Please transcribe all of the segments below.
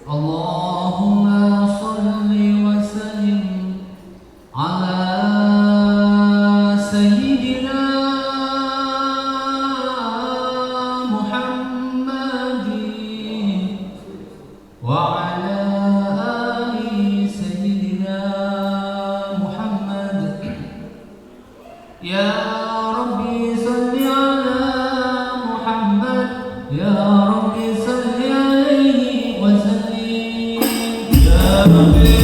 اللهم صل وسلم على سيدنا محمد وعلى آل سيدنا محمد. يا ربي صل على محمد، يا ربي صل عليه وسلم. يا ربي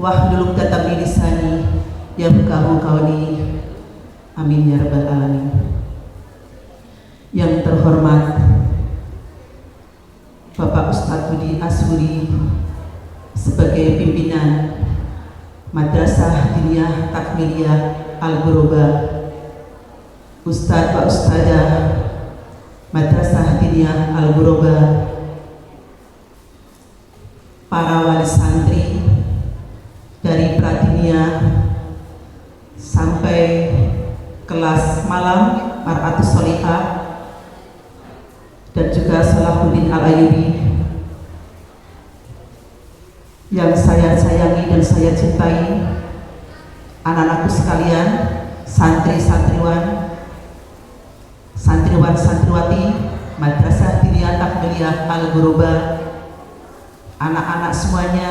wahlul 'uqdatam min lisani yafqahu qawli. Amin ya rabbal alamin. Yang terhormat Bapak Ustadz Budi Ashuri sebagai pimpinan Madrasah Diniyah Takmiliyah Al-Ghuraba, Ustadz wa Ustadzah Madrasah Diniyah Al-Ghuraba, para wali santri dari Pradiniyah sampai kelas malam Mar'atus Sholihah, dan juga Salahuddin Al-Ayyubi yang saya sayangi dan saya cintai, anak-anakku sekalian, santri-santriwan, santriwan-santriwati Madrasah Diniyah Takmiliyah Al-Ghuraba, anak-anak semuanya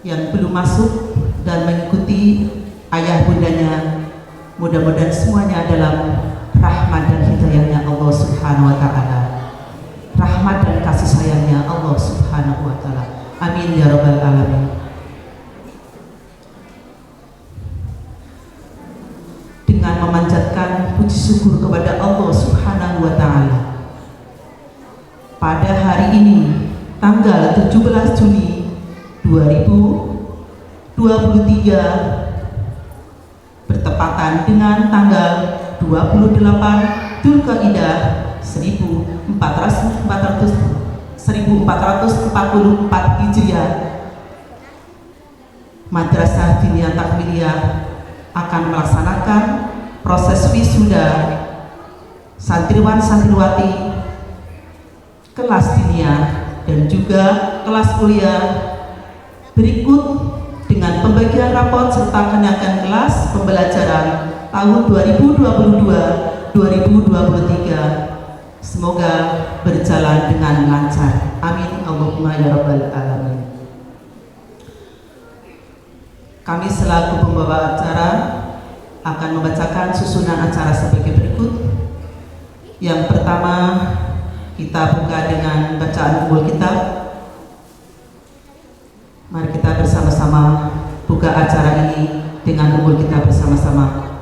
yang belum masuk dan mengikuti ayah bundanya, mudah-mudahan semuanya dalam rahmat dan hidayahnya Allah Subhanahu wa Ta'ala, rahmat dan kasih sayangnya Allah Subhanahu wa Ta'ala. Amin ya rabbal alamin. Dengan memanjatkan puji syukur kepada Allah Subhanahu wa Ta'ala, pada hari ini tanggal 17 Juni 2023 bertepatan dengan tanggal 28 Dzulqa'dah 1444 Hijriah, Madrasah Diniyah Takmiliyah akan melaksanakan proses wisuda santriwan-santriwati kelas diniyah dan juga kelas kuliah berikut dengan pembagian rapot serta kenaikan kelas pembelajaran tahun 2022-2023. Semoga berjalan dengan lancar. Amin Allahumma ya rabbal alamin. Kami selaku pembawa acara akan membacakan susunan acara sebagai berikut. Yang pertama, kita buka dengan bacaan ummul kitab. Mari kita bersama-sama buka acara ini dengan ummul kitab bersama-sama.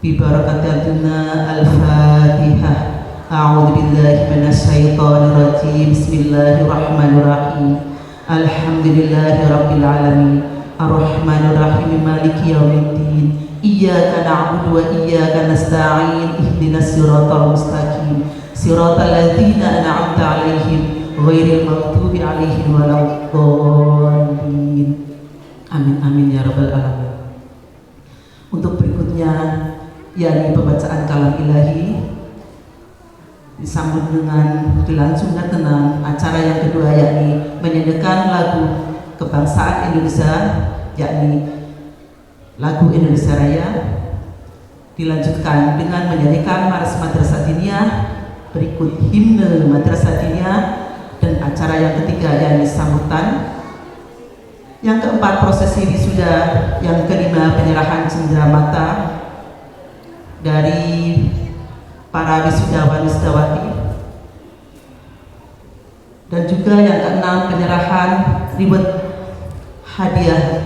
Bi barakatillah al-Fatihah. A'udzu billahi minasyaitonir rajim. Bismillahirrahmanirrahim. Alhamdulillahi rabbil alamin. Ar-Rahmanir Rahim. Maliki yaumiddin. Iyyaka na'budu wa iyyaka nasta'in. Ihdinas siratal mustaqim. Siratal ladzina an'amta 'alaihim ghairil maghdubi 'alaihim waladdallin. Amin amin ya rabbal alamin. Untuk berikutnya yakni pembacaan kalam ilahi disambut dengan dilangsungkan dengan acara yang kedua, yakni menyanyikan lagu kebangsaan Indonesia, yakni lagu Indonesia Raya, dilanjutkan dengan menyanyikan Maras Madrasah Diniyah, berikut himne Madrasah Diniyah, dan acara yang ketiga yakni sambutan, yang keempat prosesi wisuda, yang kelima penyerahan cendera mata dari para wisudawan-wisudawati, dan juga yang keenam penyerahan reward hadiah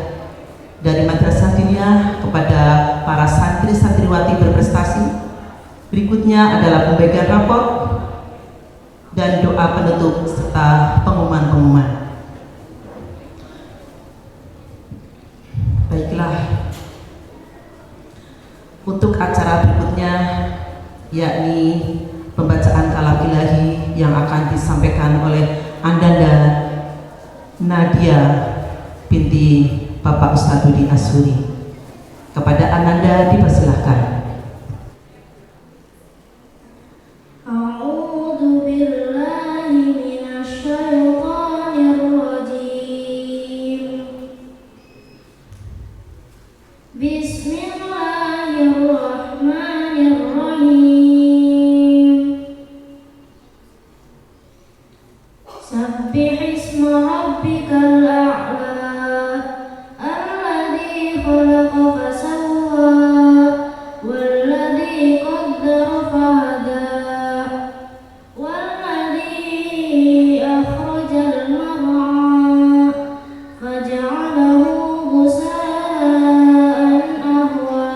dari Madrasah Diniyah kepada para santri-santriwati berprestasi. Berikutnya adalah pembagian rapot dan doa penutup serta pengumuman-pengumuman. Baiklah, untuk acara berikutnya yakni pembacaan kalam ilahi yang akan disampaikan oleh Andanda Nadia binti Bapak Ustadz Ashuri. Kepada Ananda dipersilahkan. A'udzu billahi minasyaitonir rajim. Bismillahirrahmanirrahim. Sabbih isma rabbikal a'la alladzi khalaqa fasawwa walladzi qaddara fahada walladzi akhrajal mar'a faj'alahu ghusaa'an ahwa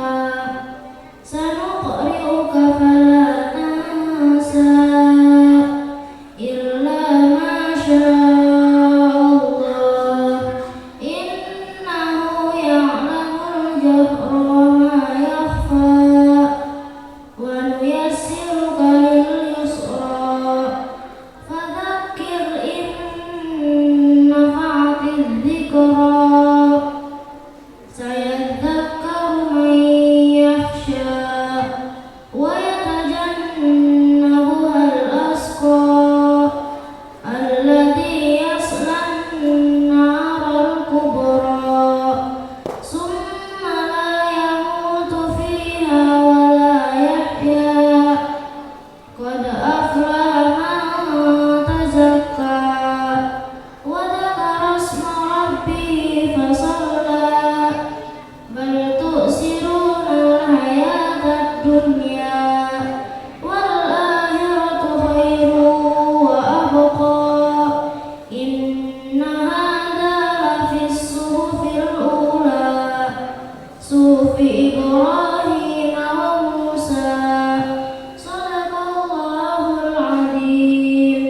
إبراهيم وموسى صدق الله العظيم.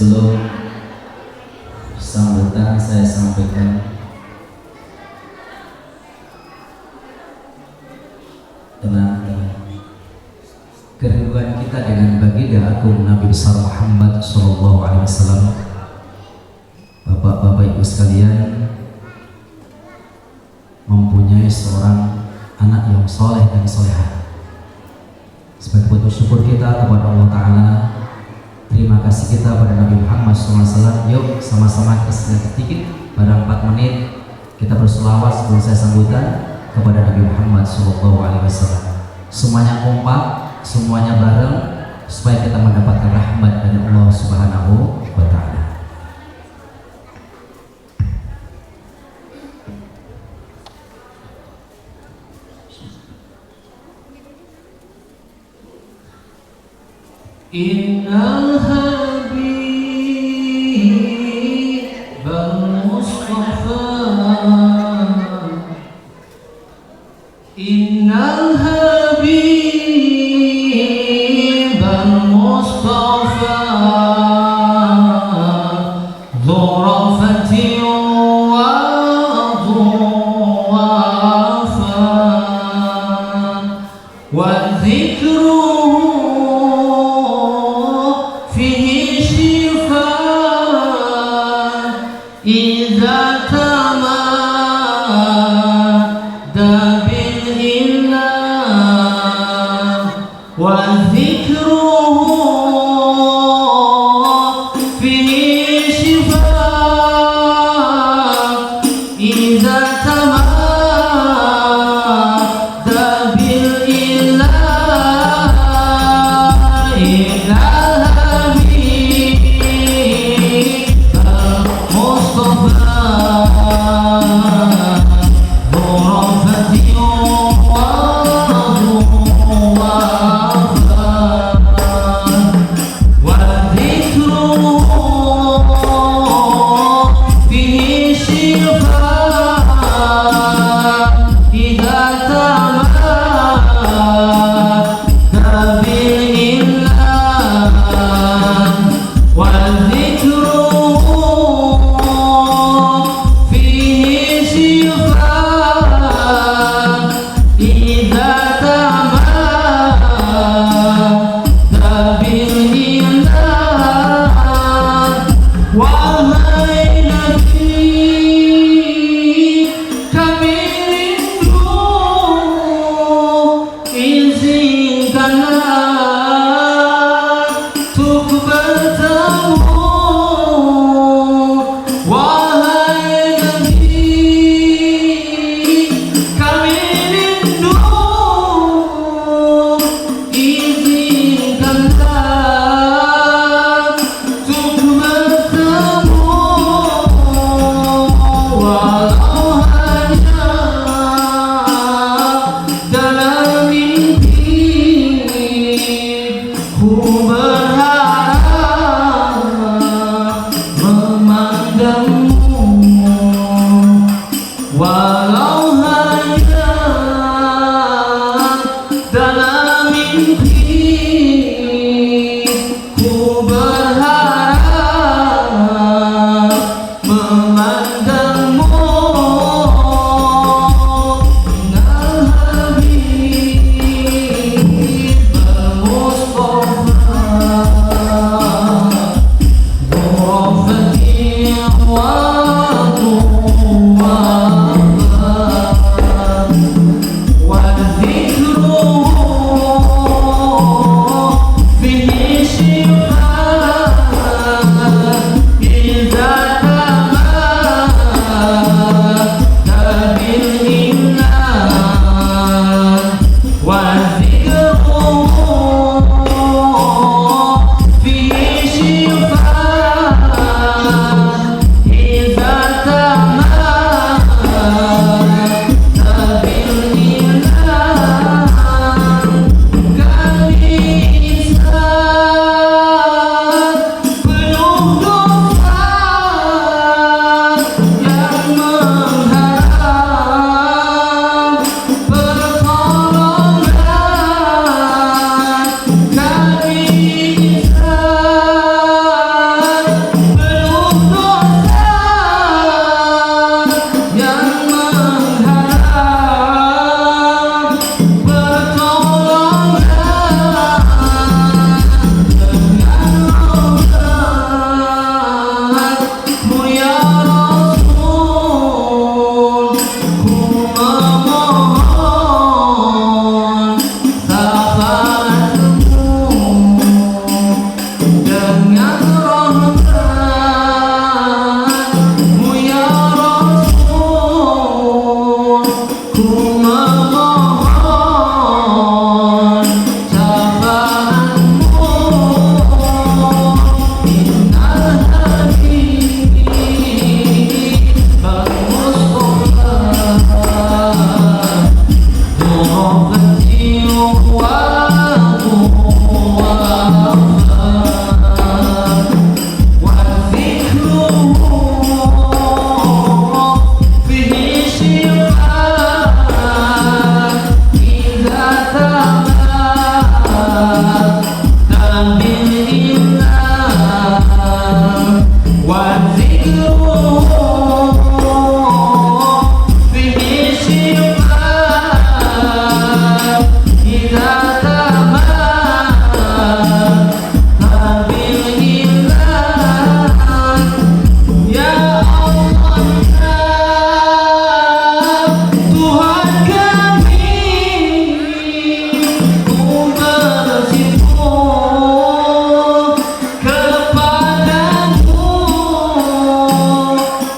Sebelum sambutan saya sampaikan tenang kerinduan kita dengan baginda agung Nabi besar Muhammad Sallallahu Alaihi Wasallam. Bapak-bapak ibu sekalian, mempunyai seorang anak yang soleh dan solehah, sebagai bentuk syukur kita kepada Allah Ta'ala, terima kasih kita pada Nabi Muhammad SAW. Yuk sama-sama kita sedikit pada 4 menit kita berselawat sebelum saya sambutan kepada Nabi Muhammad SAW. Semuanya kompak, semuanya bareng, supaya kita mendapatkan rahmat dari Allah Subhanahu wa Ta'ala. Innal habib al-Mustafa, innal habib al-Mustafa, dhurafati wa dhuwafa, wa dhikru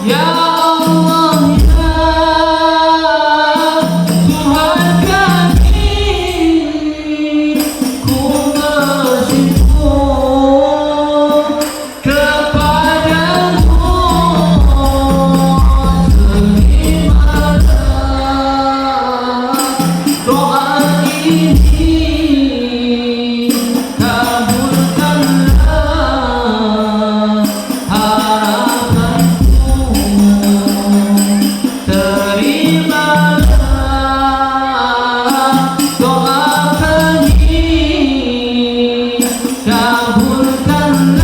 Ya Allah ya Tuhan kami, ku bersyukur kepadamu. Terimalah doa ini, kabulkanlah harapanku. Terimalah doa kami, kabulkanlah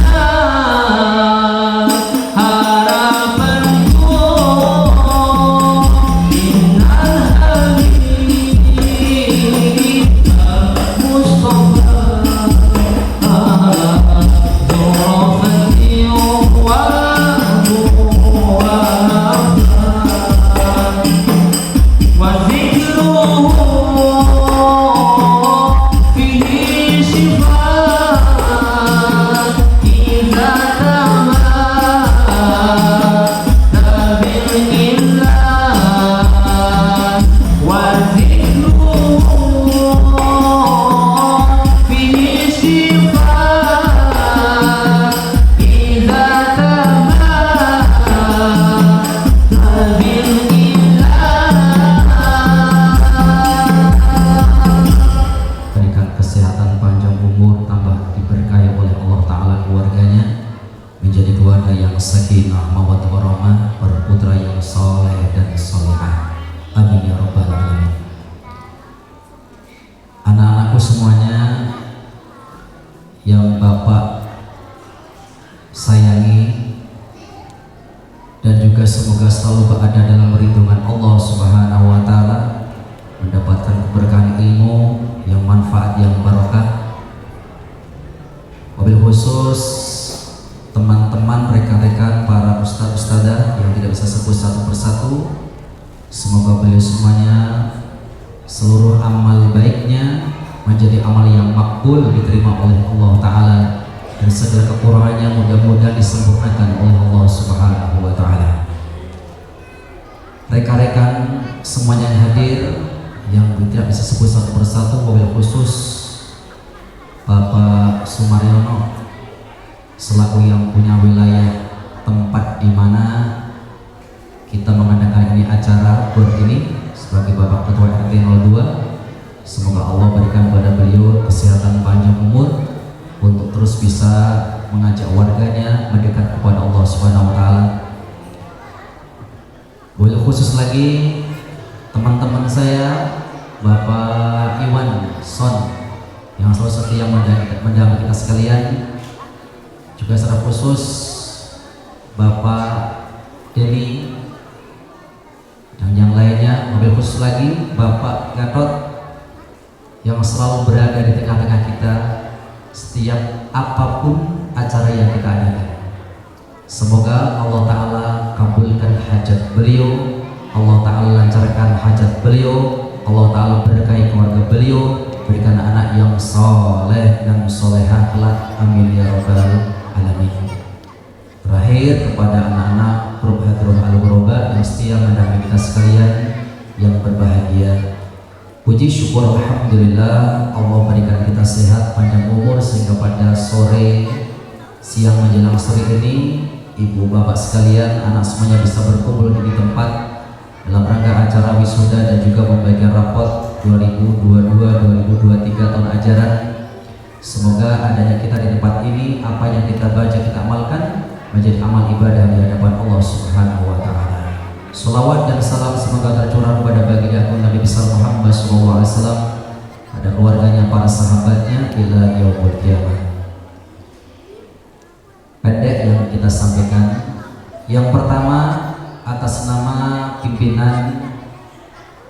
harapanku. Innal habib berikan kesehatan, panjang umur, tambah diberkahi oleh Allah Ta'ala keluarganya, menjadi keluarga yang sakinah, mawaddah warahmah, berputra yang soleh dan solehah. Amin ya rabbal alamin. Anak-anakku semuanya yang Bapak sayangi, dan juga semoga selalu berada dalam perlindungan Allah Subhanahu wa Ta'ala, mendapatkan keberkahan ilmu yang manfaat, yang barokah. Wabil khusus teman-teman, rekan-rekan, para ustaz-ustadzah yang tidak bisa sebut satu persatu, semoga beliau semuanya seluruh amal baiknya menjadi amal yang makbul, diterima oleh Allah Ta'ala, dan segala kekurangannya mudah-mudahan disempurnakan oleh Allah Subhanahu wa Ta'ala. Rekan-rekan semuanya yang hadir, yang tidak bisa sebut satu persatu, wabil khusus Bapak Sumaryono selaku yang punya wilayah tempat di mana kita mengadakan ini acara ini sebagai Bapak Ketua RT 02. Semoga Allah berikan kepada beliau kesehatan, panjang umur untuk terus bisa mengajak warganya mendekat kepada Allah Subhanahu wa Ta'ala. Wabil khusus lagi teman-teman saya, Bapak Iwan Son yang selalu setia mendampingi kita sekalian, juga secara khusus Bapak Denny dan yang lainnya. Wabil khusus lagi Bapak Gatot yang selalu berada di tengah-tengah kita setiap apapun acara yang kita adakan. Semoga Allah Ta'ala kabulkan hajat beliau, Allah Ta'ala lancarkan hajat beliau, Allah Ta'ala berkahi keluarga beliau, berikan anak yang soleh dan solehah kelak. Amin ya rabbal alamin. Terakhir kepada anak-anak grup Hadroh Al-Ghuraba yang setia mendampingi kita sekalian yang berbahagia, puji syukur alhamdulillah Allah berikan kita sehat, panjang umur, sehingga pada sore, siang menjelang sore ini ibu bapak sekalian, anak semuanya bisa berkumpul di tempat dalam rangka acara wisuda dan juga pembagian rapot 2022-2023 tahun ajaran. Semoga adanya kita di tempat ini, apa yang kita baca, kita amalkan, menjadi amal ibadah di hadapan Allah Subhanahu wa Ta'ala. Salawat dan salam semoga tercurah kepada baginda agung Nabi besar Muhammad SAW, pada keluarganya, para sahabatnya, ila yaumul qiyamah. Pendek yang kita sampaikan, yang pertama atas nama pimpinan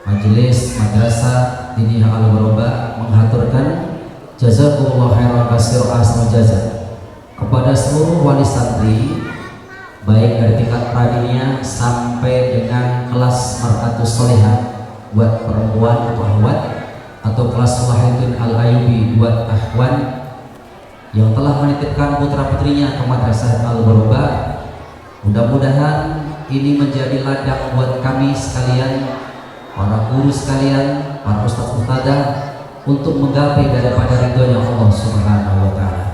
Majelis Madrasah Diniyah Al-Ghuraba menghaturkan jazakumullah khairan katsir ahsanul jazaa kepada seluruh wali santri, baik dari tingkat pradiniah sampai dengan kelas mar'atus sholihah buat perempuan atau akhwat, atau kelas Wahidin Al-Ayubi buat akhwan yang telah menitipkan putra putrinya ke Madrasah Al-Ghuraba. Mudah-mudahan ini menjadi ladang buat kami sekalian, para guru sekalian, para ustadz-ustadzah, untuk menggapai daripada ridhonya Allah Subhanahu wa Ta'ala.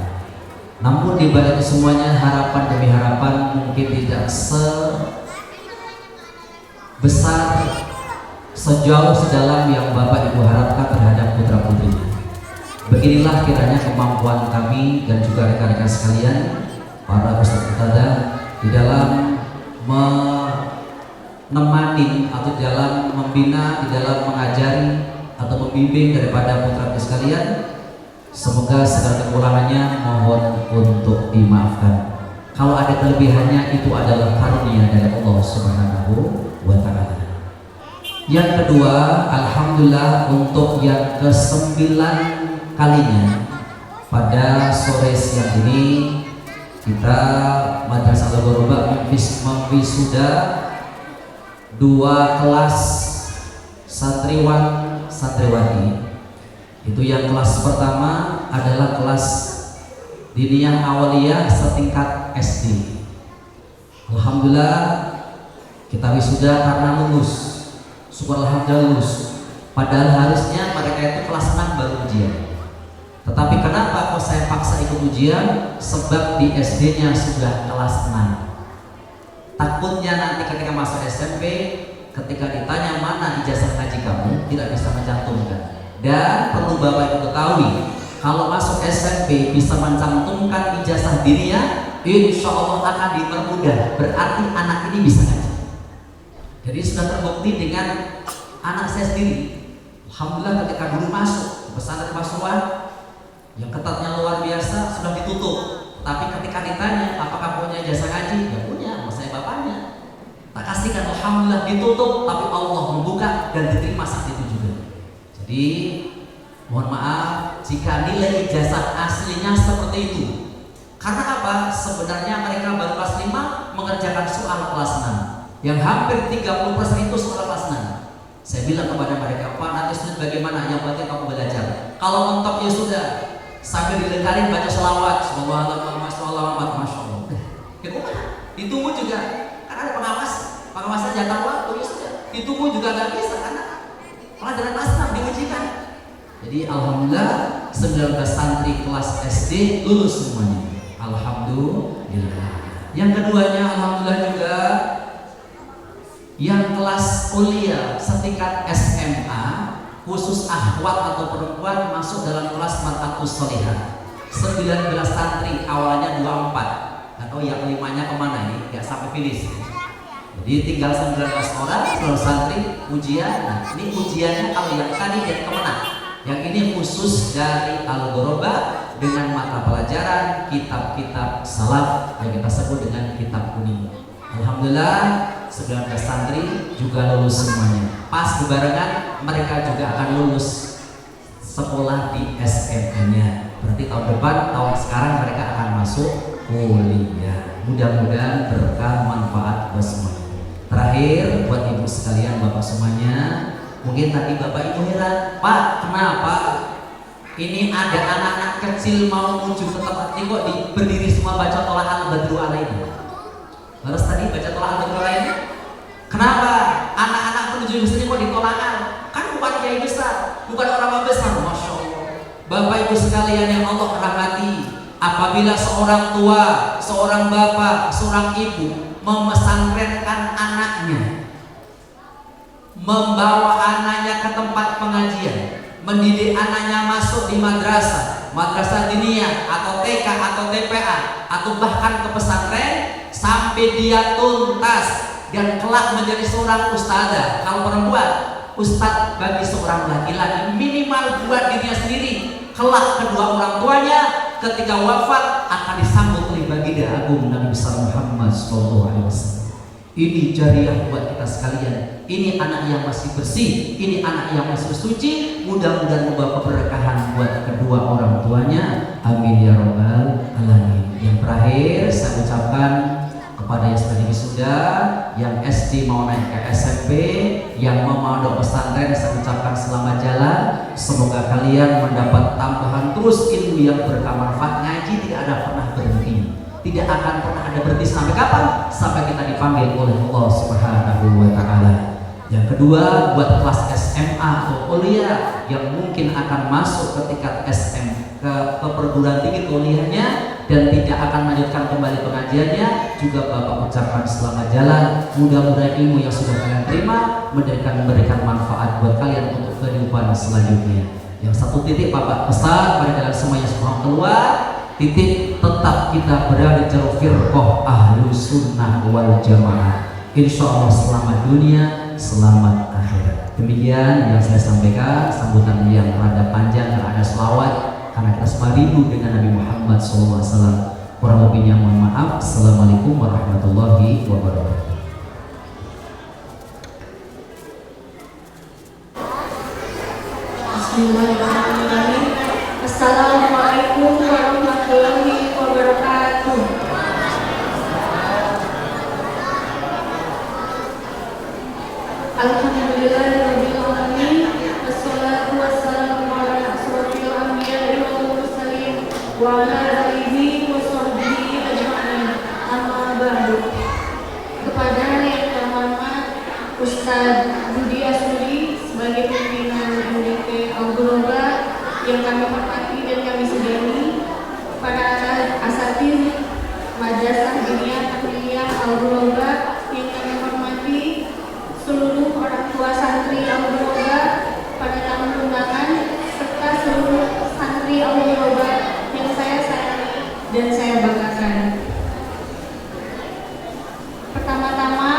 Namun di balik semuanya, harapan demi harapan mungkin tidak sebesar, sejauh, sedalam yang Bapak Ibu harapkan terhadap putra putrinya. Beginilah kiranya kemampuan kami dan juga rekan-rekan sekalian, para ustadz-ustadzah, di dalam menemani atau di dalam membina, di dalam mengajari atau membimbing daripada putra putri sekalian. Semoga segala kekurangannya mohon untuk dimaafkan. Kalau ada kelebihannya, itu adalah karunia dari Allah Subhanahu wa Ta'ala. Yang kedua, alhamdulillah untuk yang ke-9 kalinya pada sore siang ini kita Madrasah Al-Ghuraba memwisuda 2 kelas santriwan santriwati. Itu yang kelas pertama adalah kelas diniyah awaliyah setingkat SD. Alhamdulillah kita wisuda karena lulus. Syukur alhamdulillah lulus. Padahal harusnya mereka itu kelas 6 baru ujian. Tetapi kenapa kok saya paksa ikut ujian? Sebab di SD-nya sudah kelas 6. Takutnya nanti ketika masuk SMP, ketika ditanya mana ijazah ngaji kamu, tidak bisa mencantumkan. Dan perlu Bapak Ibu ketahui, kalau masuk SMP bisa mencantumkan ijazah dirinya, insya Allah akan dipermudah. Berarti anak ini bisa ngaji. Jadi sudah terbukti dengan anak saya sendiri. Alhamdulillah ketika dulu masuk pesantren Pasuruan yang ketatnya luar biasa sudah ditutup. Tapi ketika ditanya apakah punya ijazah ngaji, ya punya, saya bapaknya. Tak kasihkan, alhamdulillah ditutup, tapi Allah membuka dan diterima saat itu juga. Jadi mohon maaf jika nilai ijazah aslinya seperti itu. Karena apa? Sebenarnya mereka baru kelas 5 mengerjakan soal kelas 6 yang hampir 30% itu soal kelas 6. Saya bilang kepada mereka, Pak, nanti sulit bagaimana? Yang penting kamu belajar. Kalau mentok ya sudah, sambil dilengkarin baca selawat, sallallahu alaihi wasallam, ditunggu juga, karena ada pengawasan jatah waktu ya sudah. Ditunggu juga nggak bisa karena pelajaran kelas 6 diujikan. Jadi alhamdulillah 19 santri kelas SD lulus semuanya. Alhamdulillah. Yang keduanya alhamdulillah juga yang kelas kuliah setingkat SMA khusus akhwat atau perempuan masuk dalam kelas Mar'atus Sholihah. 19 santri, awalnya 24, atau yang 5-nya kemana ini? Gak sampai finish. Jadi tinggal 19 orang, 19 santri ujian. Nah, ini ujiannya kalau yang tadi yang kemana? Yang ini khusus dari Al-Ghuraba dengan mata pelajaran kitab-kitab salaf yang kita sebut dengan kitab kuning. Alhamdulillah 19 santri juga lulus semuanya. Pas kebarengan mereka juga akan lulus sekolah di SMA-nya. Berarti tahun depan, tahun sekarang mereka akan masuk kuliah. Mudah-mudahan berkah manfaat buat semuanya. Terakhir buat ibu sekalian, bapak semuanya, mungkin tadi bapak ibu heran, Pak, kenapa ini ada anak-anak kecil mau menuju ke tempat ini kok berdiri semua baca tolak al-badru alaina. Harus tadi baca tolak al-badru alaina. Kenapa anak-anak menuju ke sini kok ditolak? Kan bukan kiai besar, bukan orang besar. Masya Allah. Bapak ibu sekalian yang Allah rahmati, apabila seorang tua, seorang bapak, seorang ibu memesantrenkan anaknya, membawa anaknya ke tempat pengajian, mendidik anaknya masuk di madrasah, madrasah diniyah atau TK atau TPA atau bahkan ke pesantren sampai dia tuntas dan kelak menjadi seorang ustadzah. Kalau perempuan, ustadz bagi seorang laki-laki minimal buat dirinya sendiri, kelak kedua orang tuanya ketika wafat akan disambut oleh baginda agung Nabi besar Muhammad SAW. Ini jariah buat kita sekalian. Ini anak yang masih bersih, ini anak yang masih suci. Mudah-mudahan membawa keberkahan buat kedua orang tuanya. Amin ya robbal alamin. Yang terakhir saya ucapkan kepada yang sudah wisuda, yang SD mau naik ke SMP, yang mau mondok pesantren, saya ucapkan selamat jalan. Semoga kalian mendapat tambahan terus ilmu yang bermanfaat. Ngaji tidak ada pernah berhenti, tidak akan pernah ada berhenti sampai kapan? Sampai kita dipanggil oleh Allah Subhanahu wa Ta'ala. Yang kedua, buat kelas SMA atau kuliah yang mungkin akan masuk ke tingkat SM ke perguruan tinggi kuliahnya dan tidak akan melanjutkan kembali pengajiannya, juga Bapak ucapkan selamat jalan. Mudah-mudahan ilmu yang sudah kalian terima memberikan manfaat buat kalian untuk kehidupan selanjutnya. Yang satu titik Bapak pesan pada kalian semua yang sebelum keluar, titik tetap kita berada di jalur firqah Ahlus Sunnah wal Jamaah. Insya Allah selamat dunia, selamat akhirat. Demikian yang saya sampaikan, sambutan yang rada panjang karena ada selawat, karena kita semua rindu dengan Nabi Muhammad SAW. Kurang lebihnya mohon maaf. Assalamualaikum warahmatullahi wabarakatuh. Bismillahirrahmanirrahim. Assalamualaikum warahmatullahi wabarakatuh. Alhamdulillahirabbil alamin. Wassalatu wassalamu ala asrofil anbiya'i wal mursalin wa ala alihi wa sahbihi ajma'in. Amma ba'du. Kepada yang terhormat Ustaz Budi Asuri sebagai pimpinan MDP Al-Ghuraba yang kami hormati dan kami segani, para asatidz Madrasah Diniyah Tahfidhiyah Al-Ghuraba yang kami hormati, seluruh orang tua santri Al-Ghuraba, pada tamu undangan, serta seluruh santri Al-Ghuraba yang saya sayangi dan saya banggakan. Pertama-tama,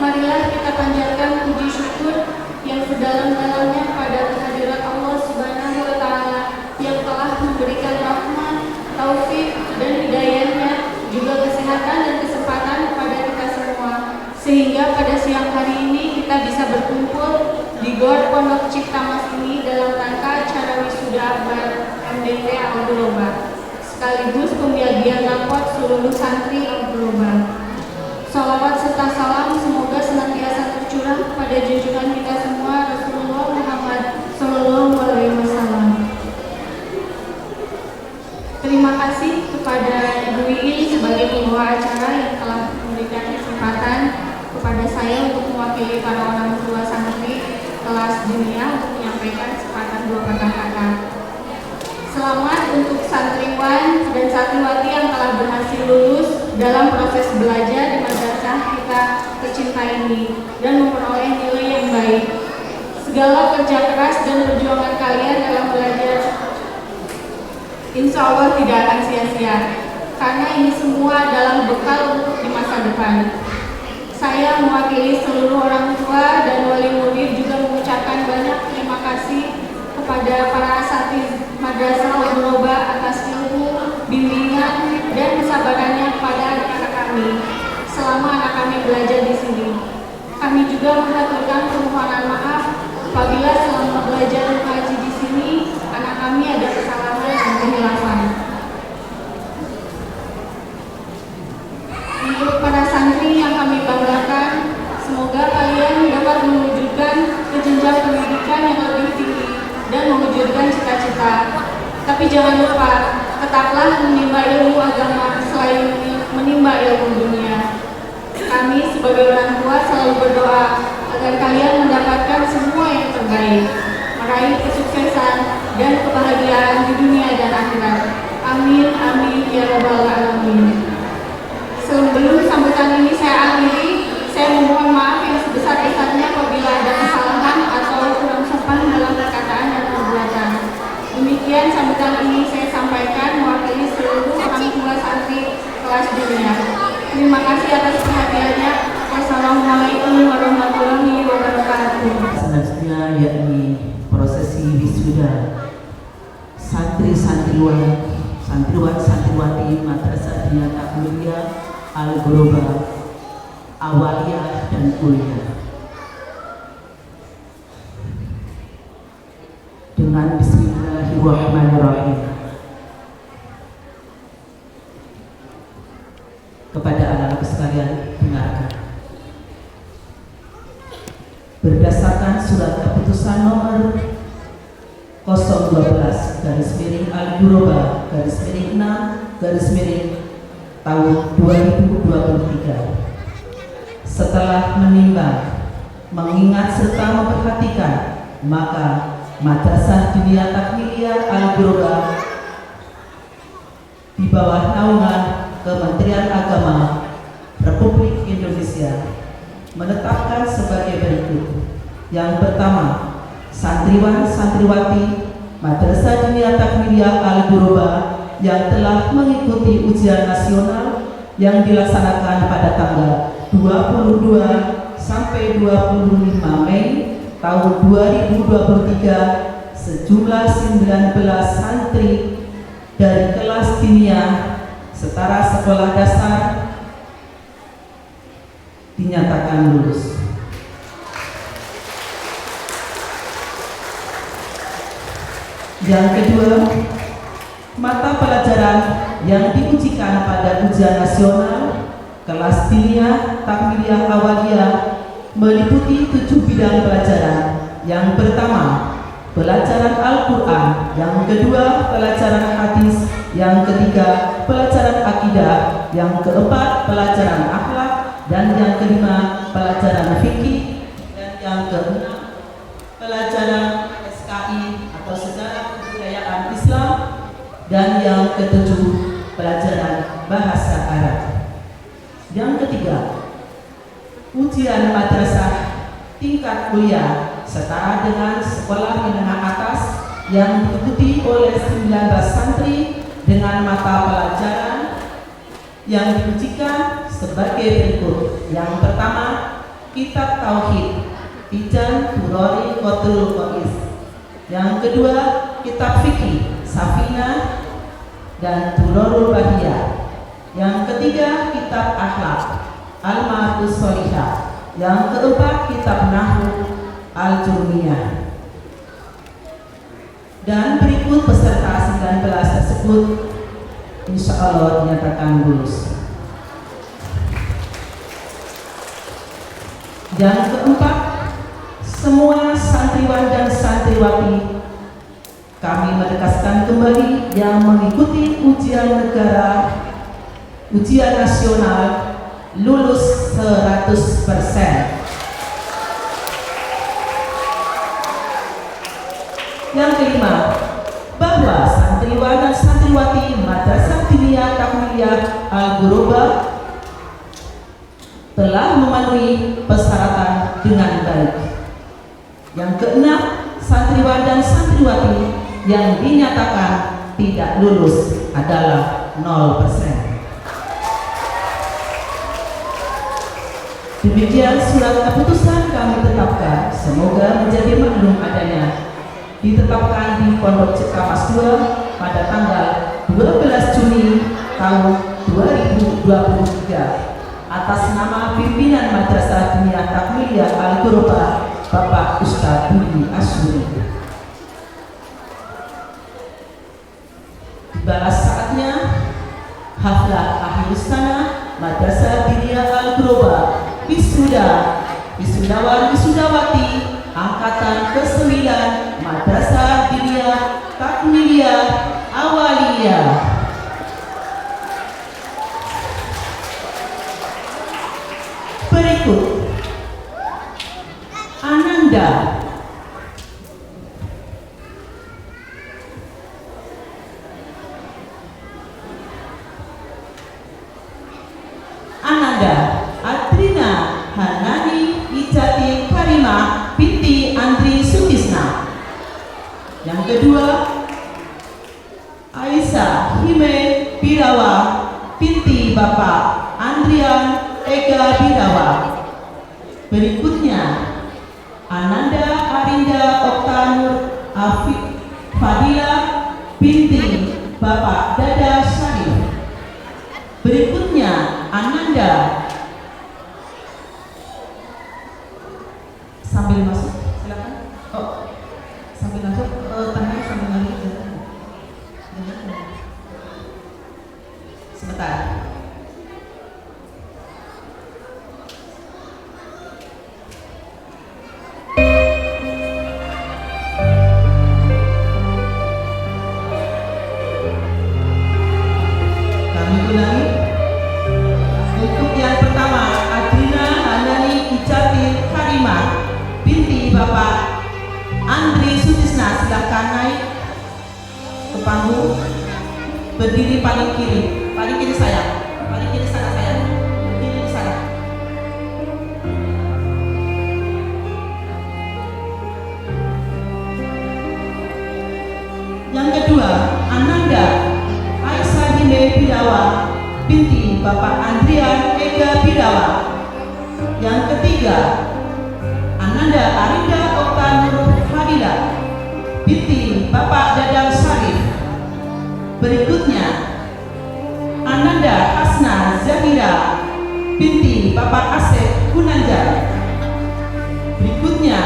marilah kita panjatkan puji syukur yang sedalam-dalamnya pada kehadirat Allah Subhanahu wa Ta'ala yang telah memberikan rahmat, taufik dan hidayahnya, juga kesehatan dan kesempatan kepada kita semua, sehingga pada siang hari ini kita bisa berkumpul di Gor Pondok Cipta Mas ini dalam rangka acara wisuda akbar MDP Al-Ghuraba sekaligus pembagian rapot seluruh santri Al-Ghuraba. Salawat serta salam semoga senantiasa tercurah pada junjungan kita semua Rasulullah Muhammad Sallallahu Alaihi Wasallam. Terima kasih kepada Ibu Iin sebagai pembawa acara yang telah memberikan kesempatan kepada saya untuk mewakili para orang tua santri kelas dunia untuk menyampaikan sepatah dua patah kata. Selamat untuk santriwan dan santriwati yang telah berhasil lulus dalam proses belajar di madrasah kita tercinta ini dan memperoleh nilai yang baik. Segala kerja keras dan perjuangan kalian dalam belajar insya Allah tidak akan sia-sia, karena ini semua adalah bekal untuk di masa depan. Saya mewakili seluruh orang tua dan wali murid juga mengucapkan banyak terima kasih kepada para asatidz Madrasah Al-Ghuraba atas ilmu, bimbingan, dan kesabarannya kepada anak-anak kami selama anak kami belajar di sini. Kami juga mengaturkan permohonan maaf apabila selama belajar mengaji di sini anak kami ada kesalahan dan kehilafan. Untuk para santri yang kami banggakan, semoga kalian dapat mewujudkan ke jenjang pendidikan yang lebih tinggi dan mewujudkan cita-cita. Tapi jangan lupa, tetaplah menimba ilmu agama selain menimba ilmu dunia. Kami sebagai orang tua selalu berdoa agar kalian mendapatkan semua yang terbaik, meraih kesuksesan dan kebahagiaan di dunia dan akhirat. Amin, amin, ya rabbal alamin. Sebelum sambutan ini saya akhiri, saya memohon maaf yang sebesar-besarnya apabila ada kesalahan atau kurang sopan dalam perkataan dan perbuatan. Demikian sambutan ini saya sampaikan mewakili seluruh orang tua santri kelas dunia. Terima kasih atas perhatiannya. Wassalamualaikum warahmatullahi wabarakatuh. Selanjutnya yakni prosesi wisuda santriwan santriwati Madrasah Diniyah Tahfidhiyah Al-Ghuraba awaliyah dan kuliah. Dengan bismillahirrahmanirrahim. Kepada anak-anak sekalian, dengarkan. Berdasarkan surat keputusan nomor 012 /Al-Ghuraba /6 tahun 2023. Setelah menimbang, mengingat serta memperhatikan, maka Madrasah Diniyah Takmiliyah Al-Ghuraba di bawah naungan Kementerian Agama Republik Indonesia menetapkan sebagai berikut. Yang pertama, santriwan santriwati Madrasah Diniyah Takmiliyah Al-Ghuraba yang telah mengikuti ujian nasional yang dilaksanakan pada tanggal 22 sampai 25 Mei tahun 2023, sejumlah 19 santri dari kelas diniyah setara sekolah dasar dinyatakan lulus. Yang kedua, mata pelajaran yang diujikan pada ujian nasional kelas diniyah takmiliyah awaliyah meliputi 7 bidang pelajaran. Yang pertama, pelajaran Al-Quran. Yang kedua, pelajaran hadis. Yang ketiga, pelajaran akidah. Yang keempat, pelajaran akhlak. Dan yang kelima, pelajaran fikih. Dan yang keenam, pelajaran SKI atau Sejarah Kebudayaan Islam. Dan yang ketujuh, pelajaran bahasa Arab. Yang ketiga, ujian madrasah tingkat kuliah setara dengan sekolah menengah atas yang diikuti oleh 19 santri dengan mata pelajaran yang diujikan sebagai berikut. Yang pertama, Kitab Tauhid, Ijan Turori Qatul Qais. Yang kedua, Kitab Fikih, Safinah dan Durarul Bahiyah. Yang ketiga, Kitab Akhlak, Al-Ma'arifus Sholihah. Yang keempat, Kitab Nahwu, Al-Jurmiyah. Dan berikut peserta 19 tersebut insya Allah dinyatakan lulus. Yang keempat, semua santriwan dan santriwati, kami menegaskan kembali yang mengikuti ujian negara, ujian nasional lulus 100%. Yang kelima, bahwa santriwan dan santriwati Madrasah Diniyah Takmiliyah Al-Ghuraba telah memenuhi persyaratan dengan baik. Yang keenam, santriwan dan santriwati yang dinyatakan tidak lulus adalah 0%. Demikian surat keputusan kami tetapkan, semoga menjadi maklum adanya. Ditetapkan di Pondok Cekamas 2 pada tanggal 12 Juni tahun 2023 atas nama pimpinan Madrasah Diniyah Takmiliyah Al-Ghuraba Bapak Ustadz Budi Asyuri. Balas saatnya haflah akhir sana Madrasah Diniyah Al-Ghuraba wisudawan wisudawati angkatan ke-9 Madrasah Diniyah Takmiliyah Awaliyah. Berikut Ananda, Adrina Hanani Ijati Karimah binti Andri Sutisna. Yang kedua, Aisyah Hime Birawa binti Bapak Andrian Ega Birawa. Berikutnya, Ananda Arinda Oktanur Afif Fadila binti Bapak Dada Syarif. Berikutnya, Ananda, sambil masuk, silakan. Oh, sambil masuk, tangan sambil masuk. Sebentar. Kami ulangi. Bapak Andri Sutisna, silakan naik ke panggung. Berdiri paling kiri saya, paling kiri sana saya, berdiri di sana. Yang kedua, Ananda Aisyah Hime Bidawa binti Bapak Andrian Ega Bidawa. Yang ketiga, Ananda Arinda Okta Nur Fadila binti Bapak Dadang Sarif. Berikutnya, Ananda Hasna Zahira binti Bapak Asep Gunanjar. Berikutnya,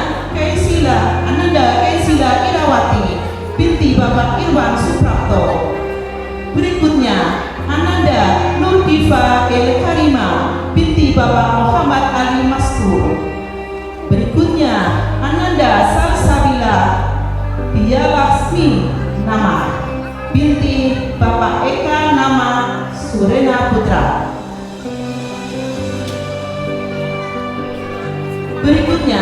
Ananda Kaisila Irawati binti Bapak Irwan Suprapto. Berikutnya, Ananda Nurdiva El Karima binti Bapak Muhammad Ali Maskur. Berikutnya, Ananda Salsabila Dialaksmi Nama binti Bapak Eka Nama Surena Putra. Berikutnya,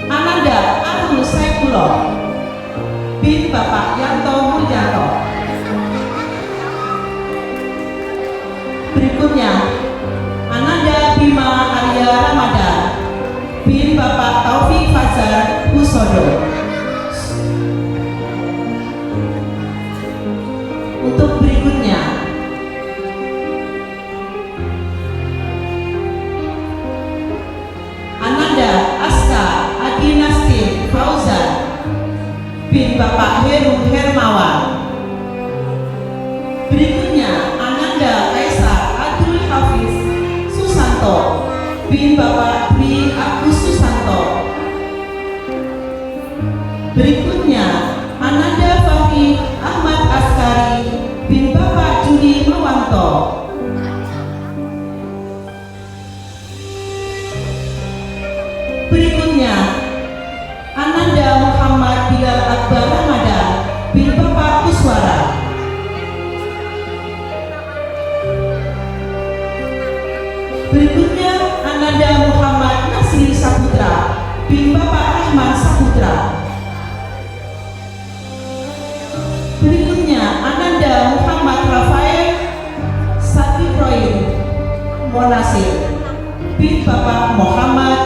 Ananda Arul Saifullah bin Bapak Yanto Mulyanto. Berikutnya, Ananda Bima Arya Ramadan bin Bapak Taufik Fajar Husodo. Untuk berikutnya, Ananda Aska Adinasti Fauzan bin Bapak Heru Hermawan. Berikutnya, Ananda Kaisar Abdul Hafiz Susanto bin Bapak Dwi Agus Susanto. Berikutnya, Ananda Fahri Ahmad Askari bin Bapak Juni Mawanto. Berikutnya, Ananda Muhammad Bilal Akbar Ramadan bin Bapak Kuswara. Berikutnya, Ananda Muhammad Nasri Saputra bin Bapak Rahman Saputra. Berikutnya, Ananda Muhammad Rafael Sabiroin Monasir bin Bapak Muhammad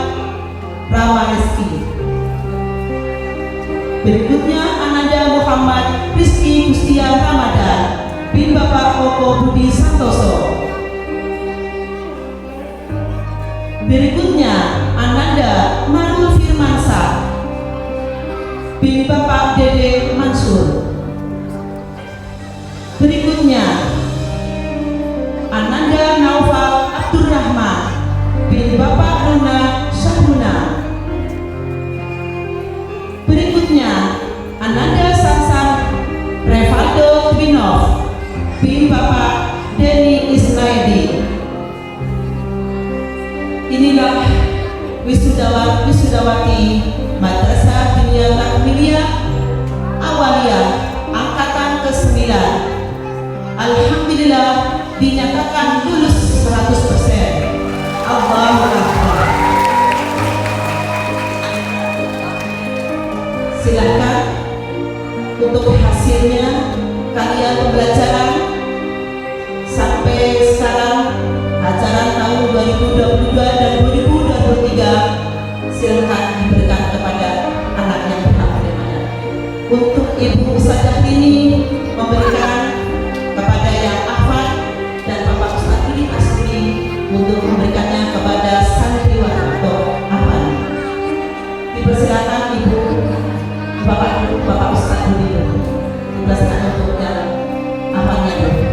Ramareski. Berikutnya, Ananda Muhammad Rizky Kustia Ramadan bin Bapak Koko Budi Santoso. Berikutnya, Ananda Marul Firmansyah bin Bapak Dede Mansur. Berikutnya, Ananda Naufal Abdurrahman bin Bapak Runa Syahruna. Berikutnya, Ananda Sansan Revaldo Twinov bin Bapak Denny Isnaidi. Inilah wisudawati Madrasah Dunia Takmiliyah Awaliyah angkatan ke-9. Alhamdulillah dinyatakan lulus 100%. Allahu Akbar. Silakan untuk hasilnya kalian pembelajaran sampai sekarang ajaran tahun 2022 dan 2023 silakan diberikan kepada anak yang berhak menerimanya. Untuk Ibu Ustadzah ini memberikan kepada yang hafal dan Bapak Ustadz ini asli untuk memberikannya kepada santriwan atau hafal. Dipersilakan Ibu Bapak Ustadz ini dipersilakan untuk yang hafalnya dulu.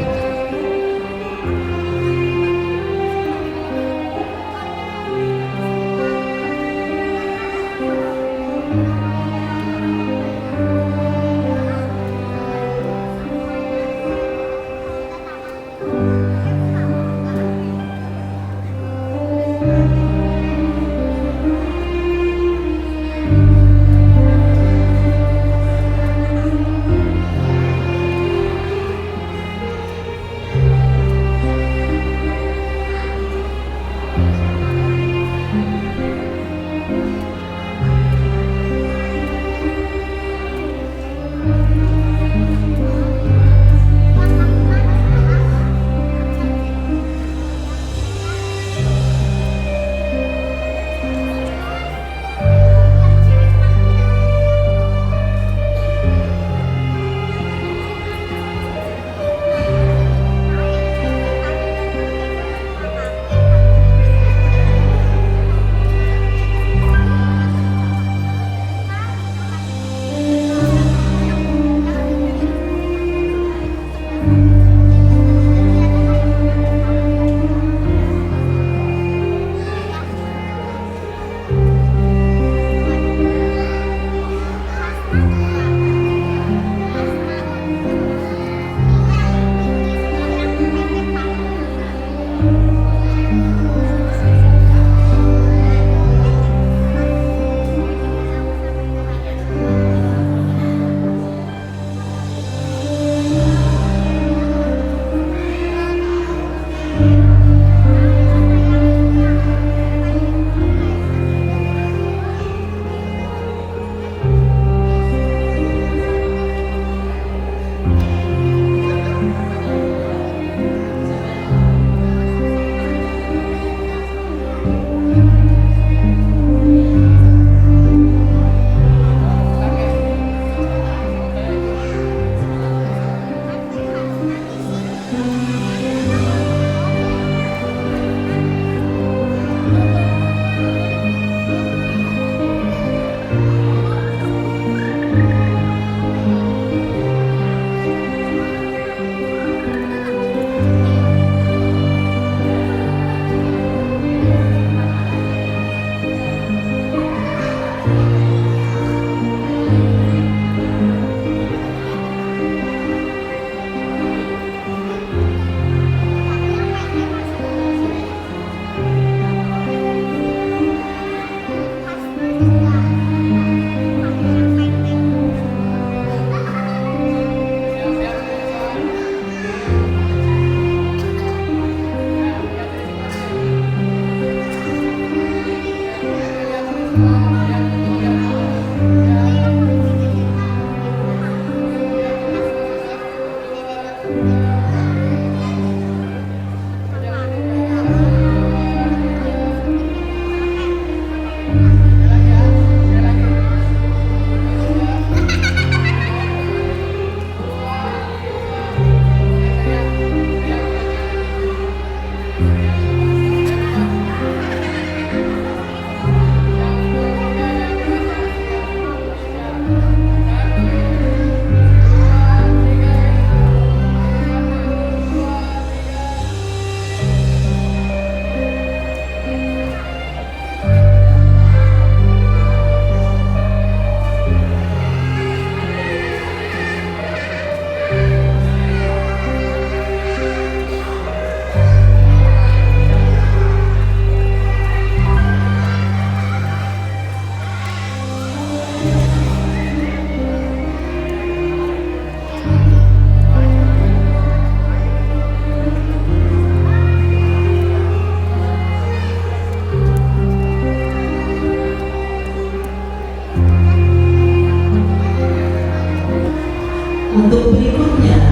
Berikutnya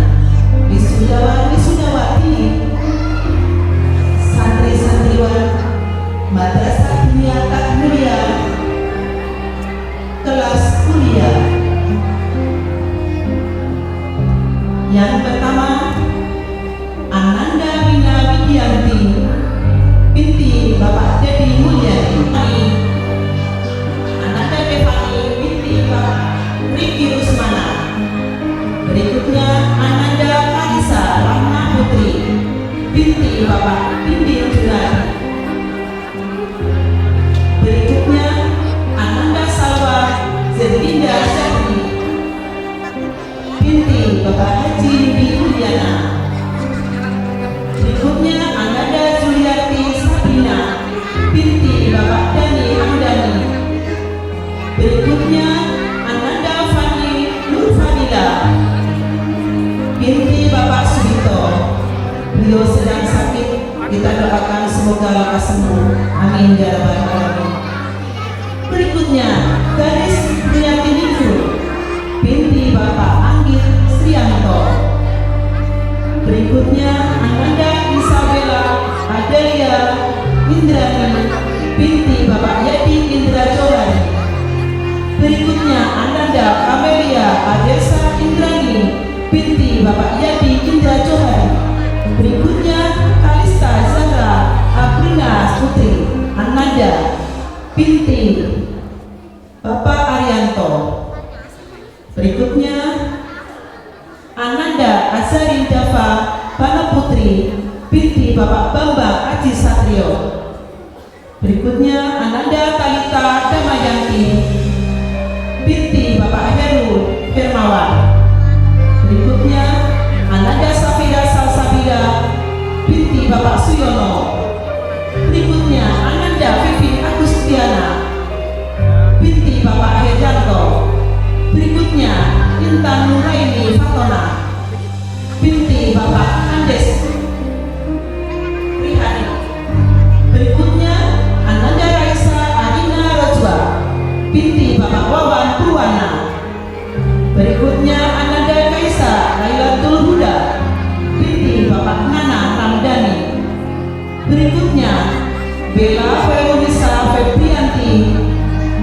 wisudawan wisudawati santri-santriwan Madrasah Dunia Takmulia kelas kuliah. Yang pertama, Ananda Wina Widianti binti Bapak Dedi Mulyadi. Ananda Devani binti Bapak Riki Rusmana. Berikutnya Ananda Kalisa Rahma Putri binti Bapak Dinding Junadi. Berikutnya Ananda Salwa Zerlinda Syahri binti Bapak Haji Wiuliana. Berikutnya Ananda Juliati Sabina binti Bapak Dani Hamdani. Berikutnya Ananda Fani Nurfadila binti Bapak Subito. Beliau sedang sakit, kita doakan semoga lekas sembuh. Amin ya rabbal alamin. Berikutnya Gadis Priyati Ningru binti Bapak Anggit Srianto. Berikutnya Ananda Isabella Adelia Indrani binti Bapak Yadi Indra Johari. Berikutnya Ananda Kamelia Adesa Indrani binti Bapak Yadi Indra Johari. Berikutnya Kalista Zahra Aprina Putri Ananda binti Bapak Arianto. Berikutnya Ananda Azari Dava Bana Putri binti Bapak Bambang Aji Satrio. Berikutnya Ananda Talita Damayanti binti Bapak Heru Hermawan. Berikutnya Ananda Safira Salsabila binti Bapak Suyono. Berikutnya Ananda Vivi Agustiana binti Bapak Hejanto. Berikutnya Intan Nuraini Fatona binti Bapak Andes Rihani. Berikutnya Ananda Raisa Adina Rojwa binti Bapak Wawan Purwana. Berikutnya Ananda Kaisa Lailatul Huda binti Bapak Nana Ramdhani. Berikutnya Bella Veronisa Febrianti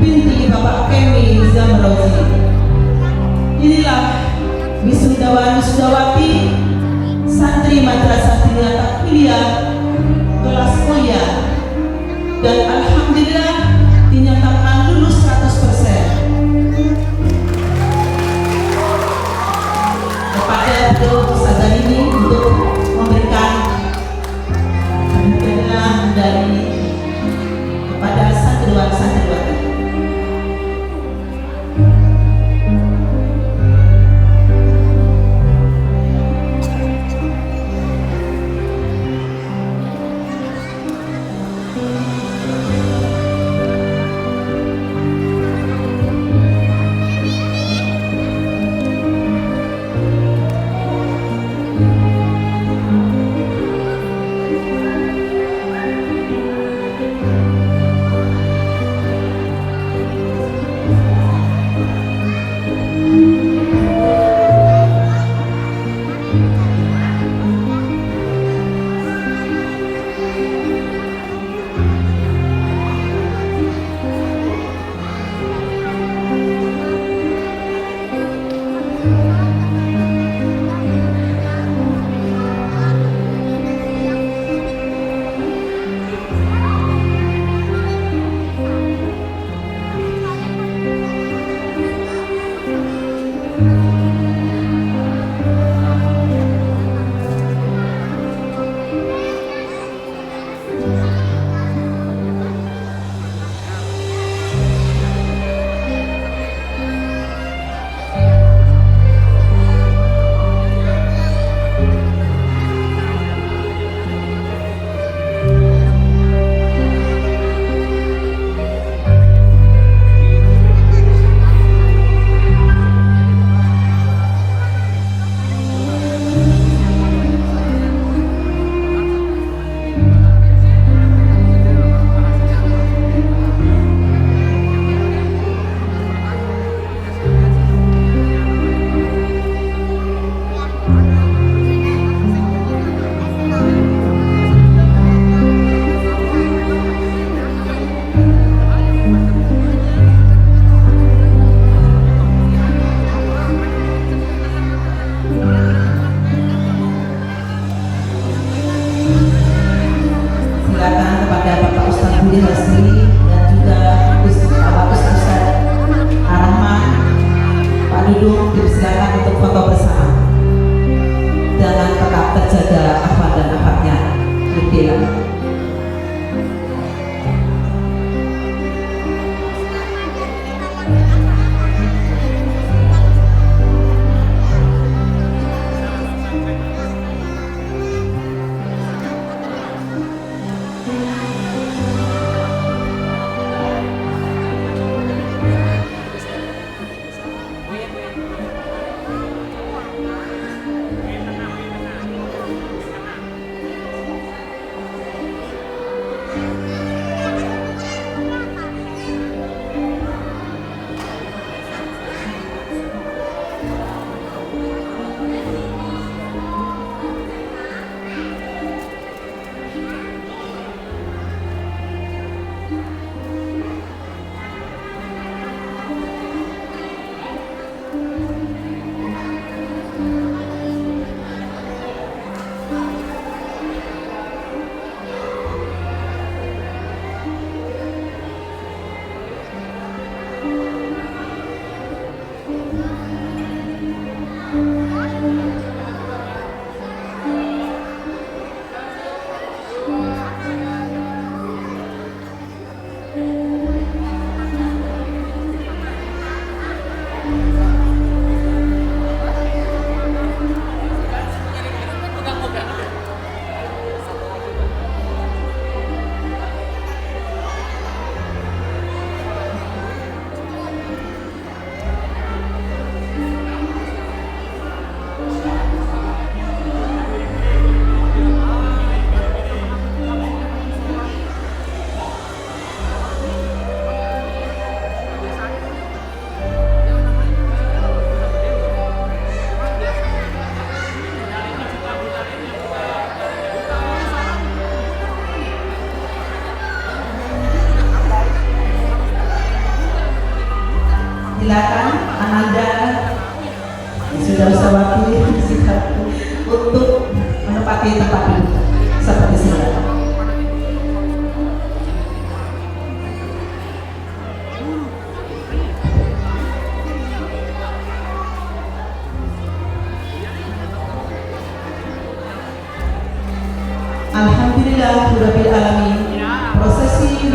binti Bapak Kemi Zamrozi. Inilah wisudawan wisudawati santri Madrasah Dunia Takmulia kelas kuliah, dan alhamdulillah dinyatakan lulus 100%. Kepada beliau Ustazah ini untuk memberikan hadiah dari kepada santriwan-santriwati. untuk foto bersama. Jangan tetap terjaga akhlak dan akhlaknya. Demikian. Silakan Ananda sudah waktu untuk menempati tempat duduk seperti semula. Alhamdulillahirabbil alamin. Prosesi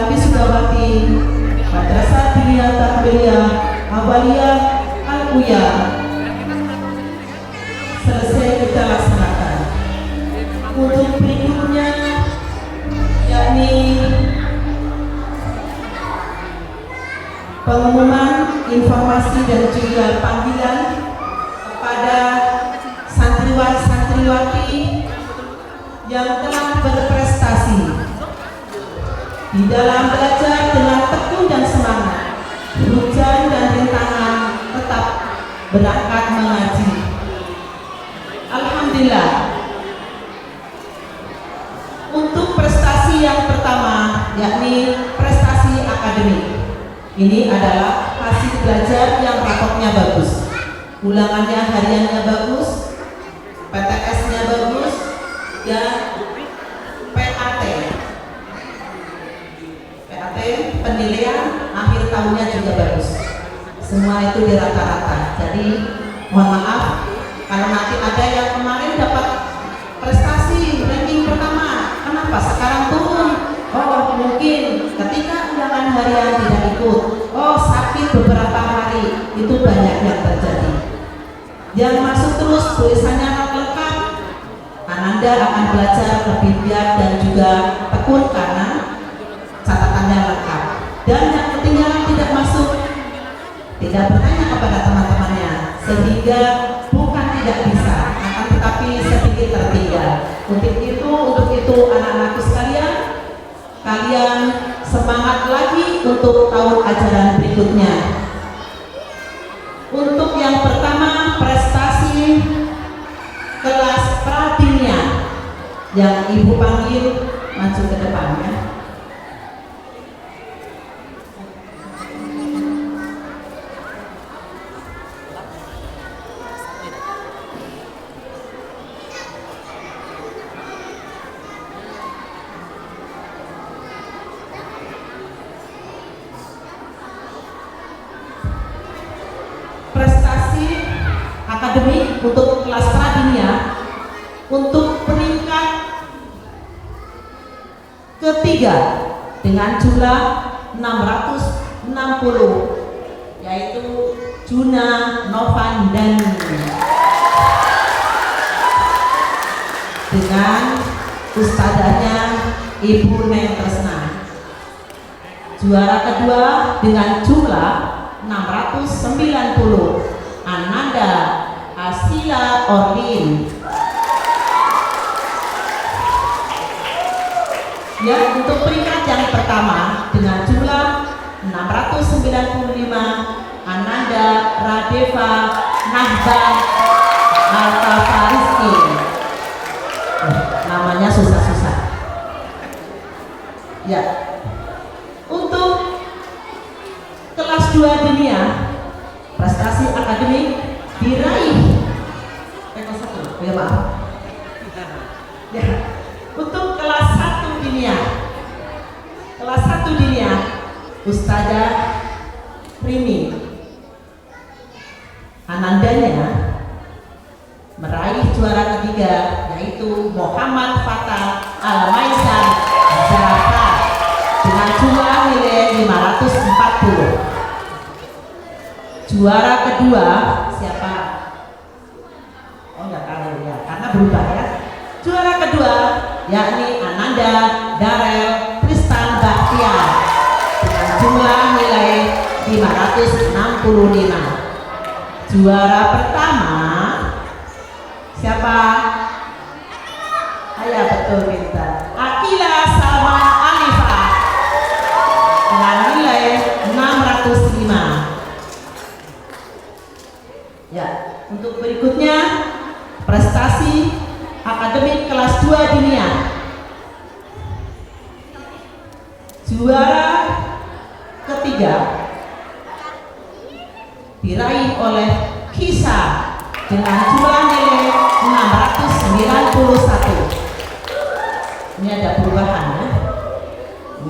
wisudawati Madrasah Diniyah Tahfidiyah Awaliyah Al-Uya selesai kita laksanakan. Untuk berikutnya yakni pengumuman informasi dan juga panggilan kepada santriwati yang telah berprestasi di dalam belajar dengan tekun dan semangat, hujan dan rintangan tetap berangkat mengaji. Alhamdulillah. Untuk prestasi yang pertama yakni prestasi akademik. Ini adalah hasil belajar yang rapotnya bagus, ulangannya hariannya bagus, PTS-nya bagus, dan penilaian akhir tahunnya juga bagus. Semua itu di rata-rata. Jadi mohon maaf kalau nanti ada yang kemarin dapat prestasi ranking pertama, kenapa sekarang turun? Oh mungkin ketika undangan harian tidak ikut, oh sakit beberapa hari, itu banyak yang terjadi. Yang masuk terus tulisannya lengkap, Ananda akan belajar lebih giat dan juga tekun karena catatannya lengkap. Dan yang ketinggalan tidak masuk, tidak bertanya kepada teman-temannya, sehingga bukan tidak bisa, akan tetapi sedikit tertinggal. Untuk itu anak-anakku sekalian, kalian semangat lagi untuk tahun ajaran berikutnya. Untuk yang pertama, prestasi kelas Pradinia yang ibu panggil maju ke depannya. Prestasi akademik untuk kelas pradinia untuk peringkat ketiga dengan jumlah 660, yaitu Juna Novandani dengan ustadzahnya Ibu Neng Tresna. Juara kedua dengan jumlah 690, Ananda Asila Orlin. Ya, untuk peringkat yang pertama dengan jumlah 695, Ananda Radeva Nahba Altafariski. Namanya susah-susah. Ya. Untuk kelas 2 dunia, prestasi akademik diraih kelas 1. Ya, maaf. Ya. Untuk kelas 1 dunia, kelas 1 dunia, Ustazah Rini Anandanya meraih juara ketiga, yaitu Muhammad Fatah Al-Maisan Zafar dengan jumlah nilai 540. Juara kedua siapa? Oh, nggak tahu ya, karena berubah ya. Juara kedua yakni Ananda Darel Tristan Bahtiar dengan jumlah nilai 565. Juara pertama siapa? Ayah betul pintar. Akila Salma Alifa dengan nilai 605. Ya, untuk berikutnya prestasi akademik kelas 2 dunia. Juara ketiga diraih oleh Kisa dengan jumlah nilai 691. Ini ada perubahan ya.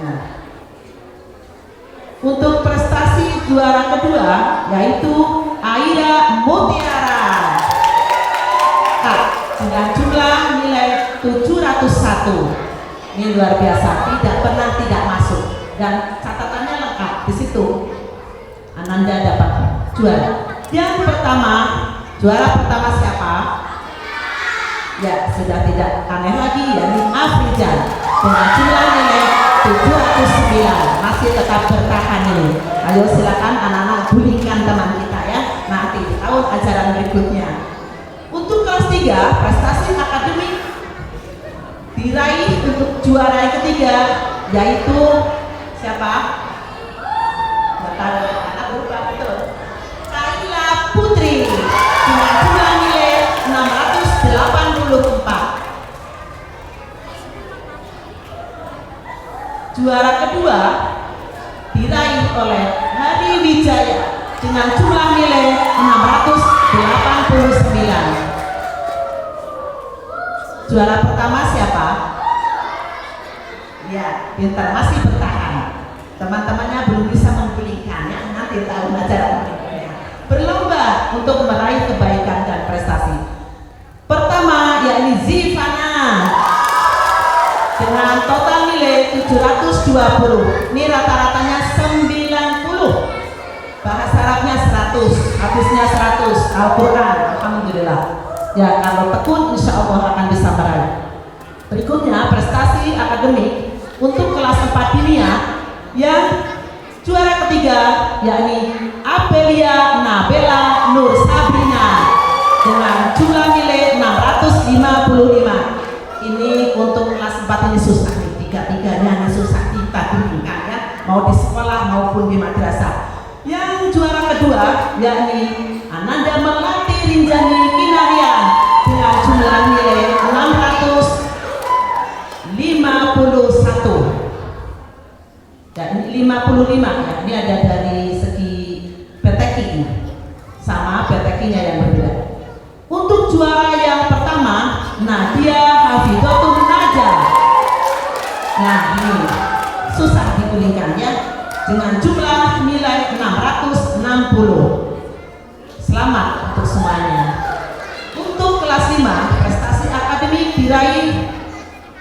Nah, untuk prestasi juara kedua yaitu Aira Mutiara dengan jumlah nilai 701. Ini luar biasa, tidak pernah tidak masuk dan catatannya lengkap di situ. Ananda dapat juara. Yang pertama, juara pertama siapa? Ya, sudah tidak aneh lagi, yakni Afrijan dengan jumlah nilai 709, masih tetap bertahan ini. Ayo silakan anak-anak bullyingkan teman kita ya, nanti di tahun ajaran berikutnya. Untuk kelas 3, prestasi akademik diraih untuk juara yang ketiga, yaitu siapa? Karena berubah betul. Kaila Putri dengan jumlah nilai 684. Juara kedua diraih oleh Hari Wijaya dengan jumlah nilai 689. Juara pertama siapa? Ya, pintar, masih bertahan. Teman-temannya belum bisa menggulingkan ya, nanti tahun ajaran berikutnya. Berlomba untuk meraih kebaikan dan prestasi. Pertama yakni Zivana dengan total nilai 720. Ini rata-ratanya 90. Bahasa Arabnya 100, hadisnya 100, Al-Quran, alhamdulillah. Ya, kalau tekun insya Allah akan bisa meraih. Berikutnya prestasi akademik untuk kelas 4 dunia yang juara ketiga yakni Abelia Nabela Nur Sabrina dengan jumlah nilai 655. Ini untuk kelas 4 ini susah nih, tiga-tiganya ini susah kita diberikan ya, mau di sekolah maupun di madrasah. Yang juara kedua yakni Ananda Melati Rinjani Kinarian dengan jumlah nilai 651 dan 55 ya. Ini ada dari segi PTQ sama PTQ-nya yang berbeda. Untuk juara yang pertama Nadia Hafidhatun Naja. Nah, ini susah digulingkan ya, dengan jumlah nilai 660. Selamat untuk semuanya. diraih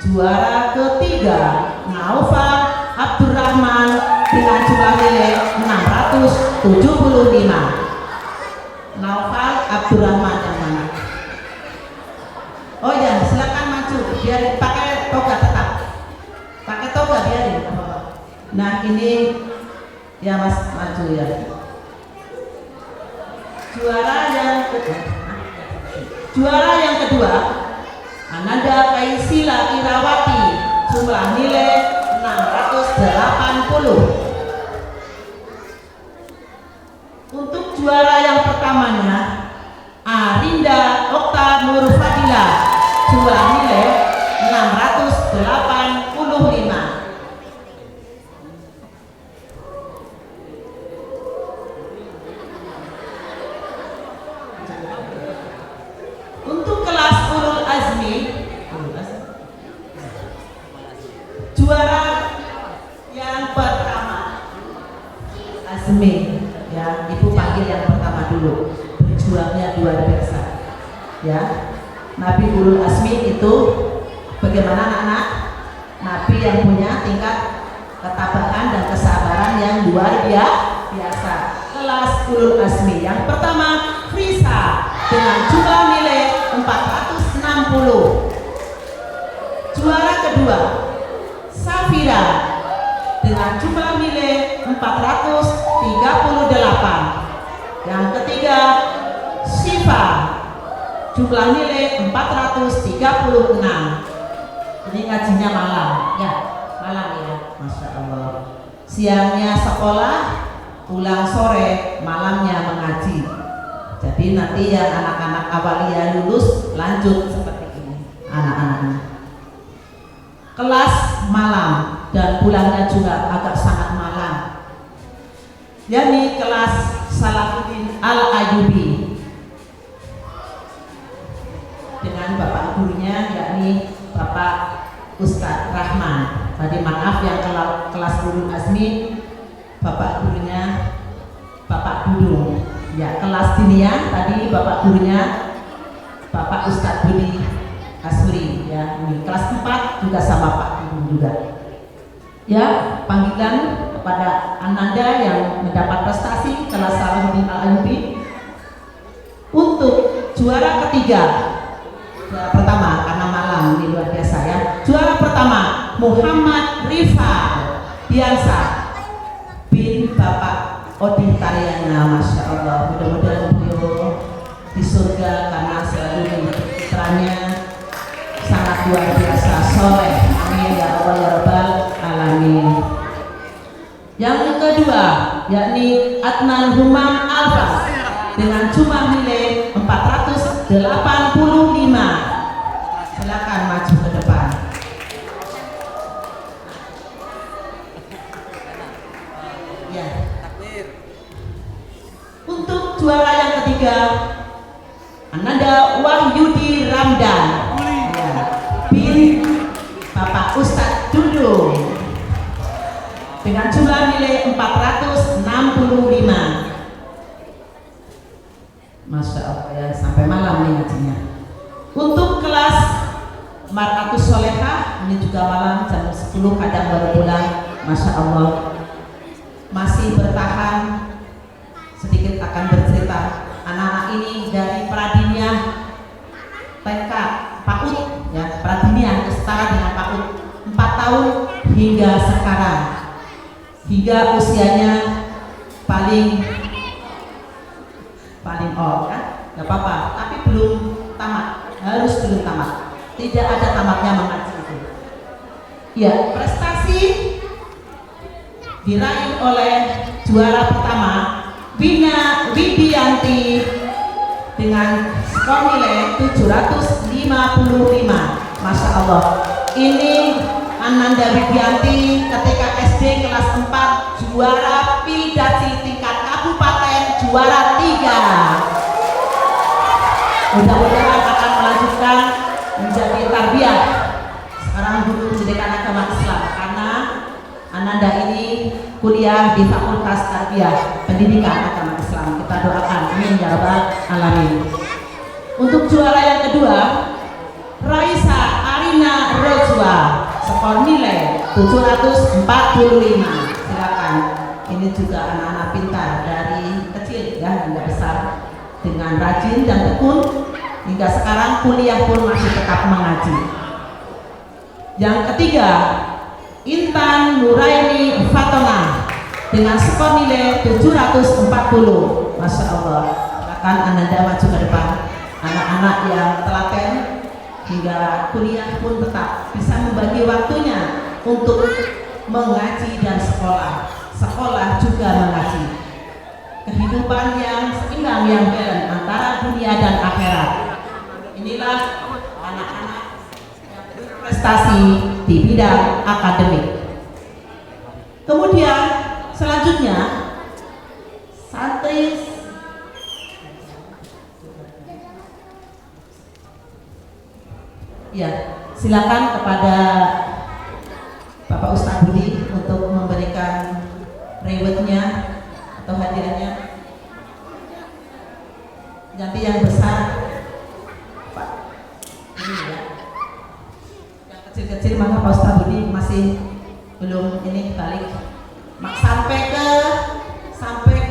juara ketiga Naufal Abdurrahman dengan jumlah nilai 675. Naufal Abdurrahman yang mana? Oh ya, silakan maju, biar pakai toga tetap. Pakai toga biarin. Nah ini ya Mas maju ya. Juara yang kedua Ananda Kaisila Irawati, jumlah nilai 680. Untuk juara yang pertamanya Arinda Okta Nurfadila, jumlah nilai 685. Untuk kelas Ulul Azmi, juara yang pertama Azmi, ya ibu panggil yang pertama dulu, berjuangnya luar biasa, ya. Nabi Ulul Azmi itu bagaimana anak-anak? Nabi yang punya tingkat ketabahan dan kesabaran yang luar biasa. Kelas Ulul Azmi yang pertama Frisa dengan jumlah nilai 460. Juara kedua Safira dengan jumlah nilai 438. Yang ketiga Siva, jumlah nilai 436. Ini ngajinya malam ya, malam ya, Masya Allah. Siangnya sekolah, pulang sore, malamnya mengaji. Jadi nanti yang anak-anak awaliyah lulus lanjut seperti ini anak-anaknya. Kelas malam dan pulangnya juga agak sangat malam, yakni kelas Salahuddin Al-Ayubi dengan bapak gurunya yakni Bapak Ustadz Rahman. Tadi maaf yang kelas Ulul Azmi bapak gurunya Bapak Dudung. Ya, kelas diniyah tadi bapak gurunya Bapak Ustadz Budi Asuri, ya. Ini kelas 4 juga sama Pak Dudung juga. Ya, panggilan kepada Ananda yang mendapat prestasi kelas Salahuddin Al-Ayubi untuk juara ketiga. Juara pertama karena malam ini luar biasa ya. Juara pertama Muhammad Rifa Diansa bin Bapak Odin Taryana, Masya Allah. Mudah-mudahan beliau di surga karena selalu memiliki putranya sangat luar biasa soleh. Amin ya Allah ya Rabbal Alamin. Yang kedua yakni Adnan Humam Alfas dengan jumlah nilai 485. Silakan maju ke depan. Ya. Untuk juara yang ketiga Ananda Wahyudi Ramdan, ya, bin Bapak Ustadz Dudung dengan jumlah nilai 465. Masya Allah ya, sampai malam nih ngajinya. Untuk kelas Mar'atus Solehah ini juga malam jam 10 kadang baru pulang. Masya Allah masih bertahan. Sedikit akan bercerita. Anak-anak ini dari Pradiniah TK PAUD ya, Pradiniah setara dengan PAUD 4 tahun hingga sekarang, hingga usianya paling oh kan, nggak apa-apa, tapi belum tamat, harus belum tamat, tidak ada tamatnya mengaji itu. Ya, prestasi diraih oleh juara pertama Bina Widianti dengan skor nilai 755. Masya Allah, ini Ananda Widianti ketika SD kelas 4 juara Pildasi tingkat kabupaten juara 3. Mudah-mudahan akan melanjutkan menjadi tarbiyah sekarang guru pendidikan agama Islam, karena Ananda ini kuliah di Fakultas Tarbiyah Pendidikan Agama Islam. Kita doakan, amin ya rabbal alamin. Untuk juara yang kedua Raisa skor nilai 745. Silakan. Ini juga anak-anak pintar dari kecil ya hingga besar, dengan rajin dan tekun hingga sekarang kuliah pun masih tetap mengaji. Yang ketiga, Intan Nuraini Fatona dengan skor nilai 740. Masya Allah. Silakan Ananda maju ke depan. Anak-anak yang telaten hingga kuliah pun tetap bisa membagi waktunya untuk mengaji dan sekolah. Sekolah juga mengaji. Kehidupan yang seimbang, yang balance antara dunia dan akhirat. Inilah anak-anak yang berprestasi di bidang akademik. Kemudian selanjutnya santri ya, silakan kepada Bapak Ustadz Budi untuk memberikan rewardnya atau hadiahnya. Nanti yang besar Pak ini ya, yang kecil-kecil maka Pak Ustadz Budi masih belum ini balik sampai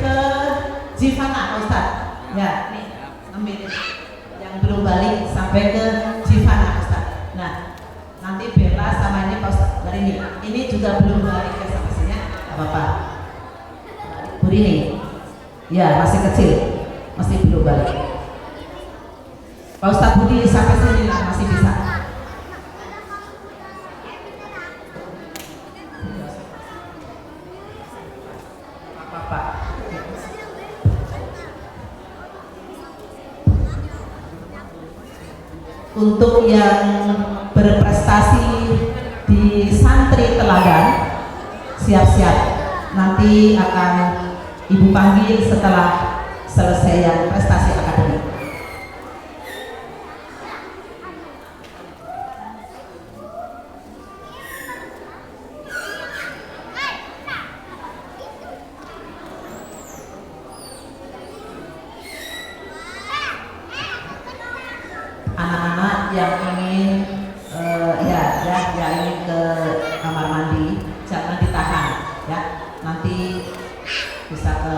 ke Jivana Pak Ustadz ya, nih ambil yang belum balik sampai ke Jivana Pak Ustadz. Nah nanti Bella sama ini Pak Ustadz dari ini juga belum balik ke sampai sini, apa-apa. Bu Rini ya masih kecil, masih belum balik. Pak Ustadz Budi sampai sini lah masih bisa. Pak. Untuk yang berprestasi di santri teladan, siap-siap nanti akan Ibu panggil setelah selesai yang prestasi akademik. Anak-anak yang ingin yang ingin ke kamar mandi jangan ditahan ya, nanti bisa ke,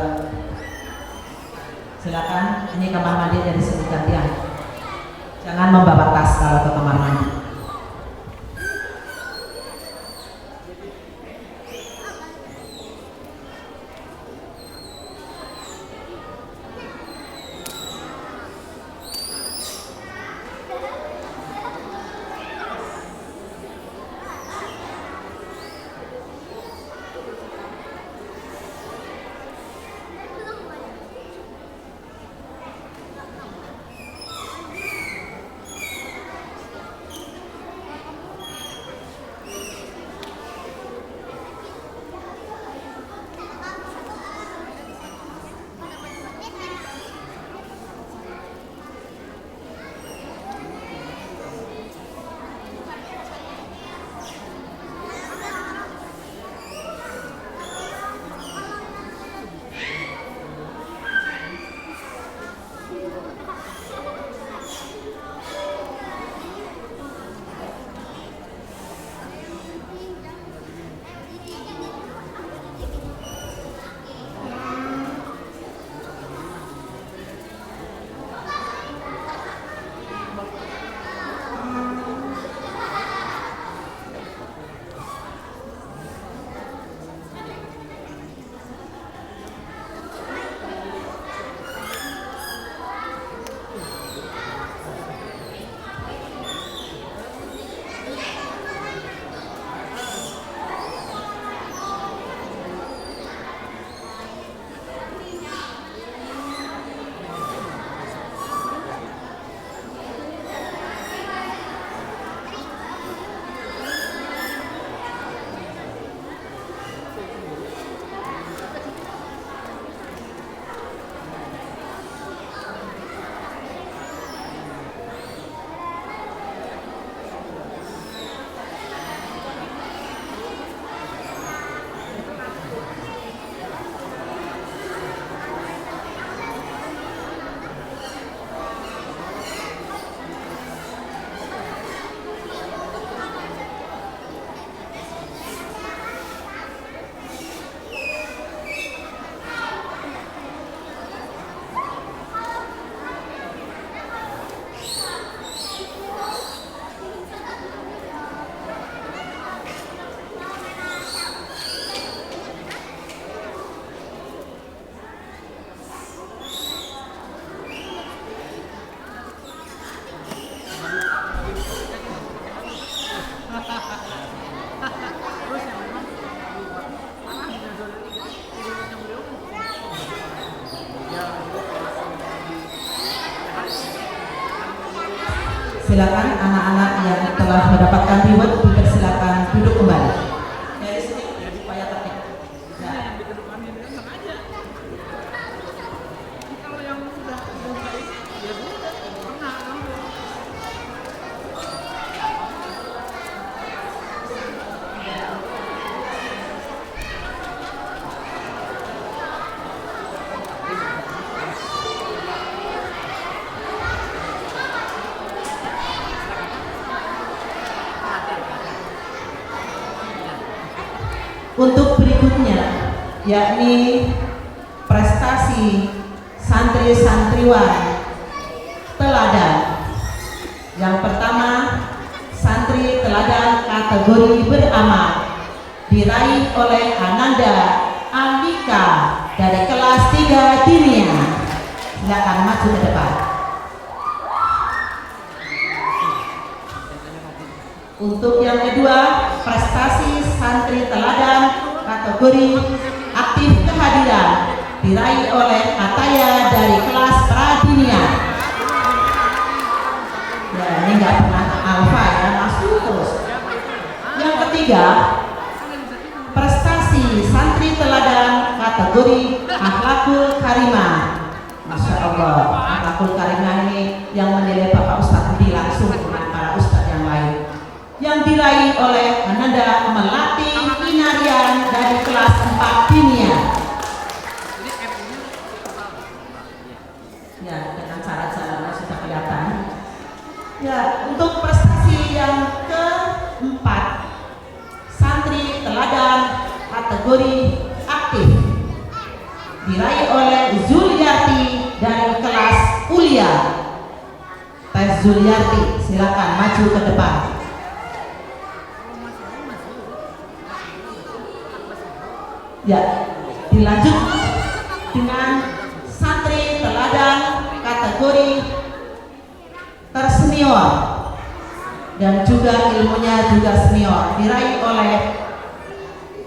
silakan, ini kamar mandi dari sini gantian, jangan membawa tas kalau ke kamar mandi. silakan anak-anak yang telah mendapatkan reward dipersilakan duduk kembali. Dari sini supaya tertib. Ya. Untuk berikutnya, yakni prestasi santri-santriwan teladan. Yang pertama, santri teladan kategori beramal diraih oleh Ananda Andika dari kelas 3 Dinia. Silakan maju ke depan. Untuk yang kedua, prestasi santri teladan kategori aktif kehadiran diraih oleh Ataya dari kelas Pradinia. Ya, ini nggak pernah alfa ya, masuk terus. Yang ketiga, prestasi santri teladan kategori akhlakul karimah. Masya Allah, akhlakul karimah ini yang menilai Bapak Ustadz Budi langsung dengan para ustadz yang lain, yang diraih oleh Ananda Melati Inarian dari kelas 4 Dinia. Ya, dengan cara-caranya sudah kelihatan. Ya, untuk prestasi yang keempat, santri teladan kategori aktif diraih oleh Zuliarti dari kelas kuliah. Tes Zuliarti, silakan maju ke depan. Ya, dilanjut dengan santri teladan kategori tersenior dan juga ilmunya juga senior diraih oleh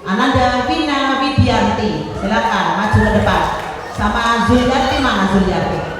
Ananda Vina Widianti. Silakan maju ke depan. Sama Zuliarti, mana Zuliarti?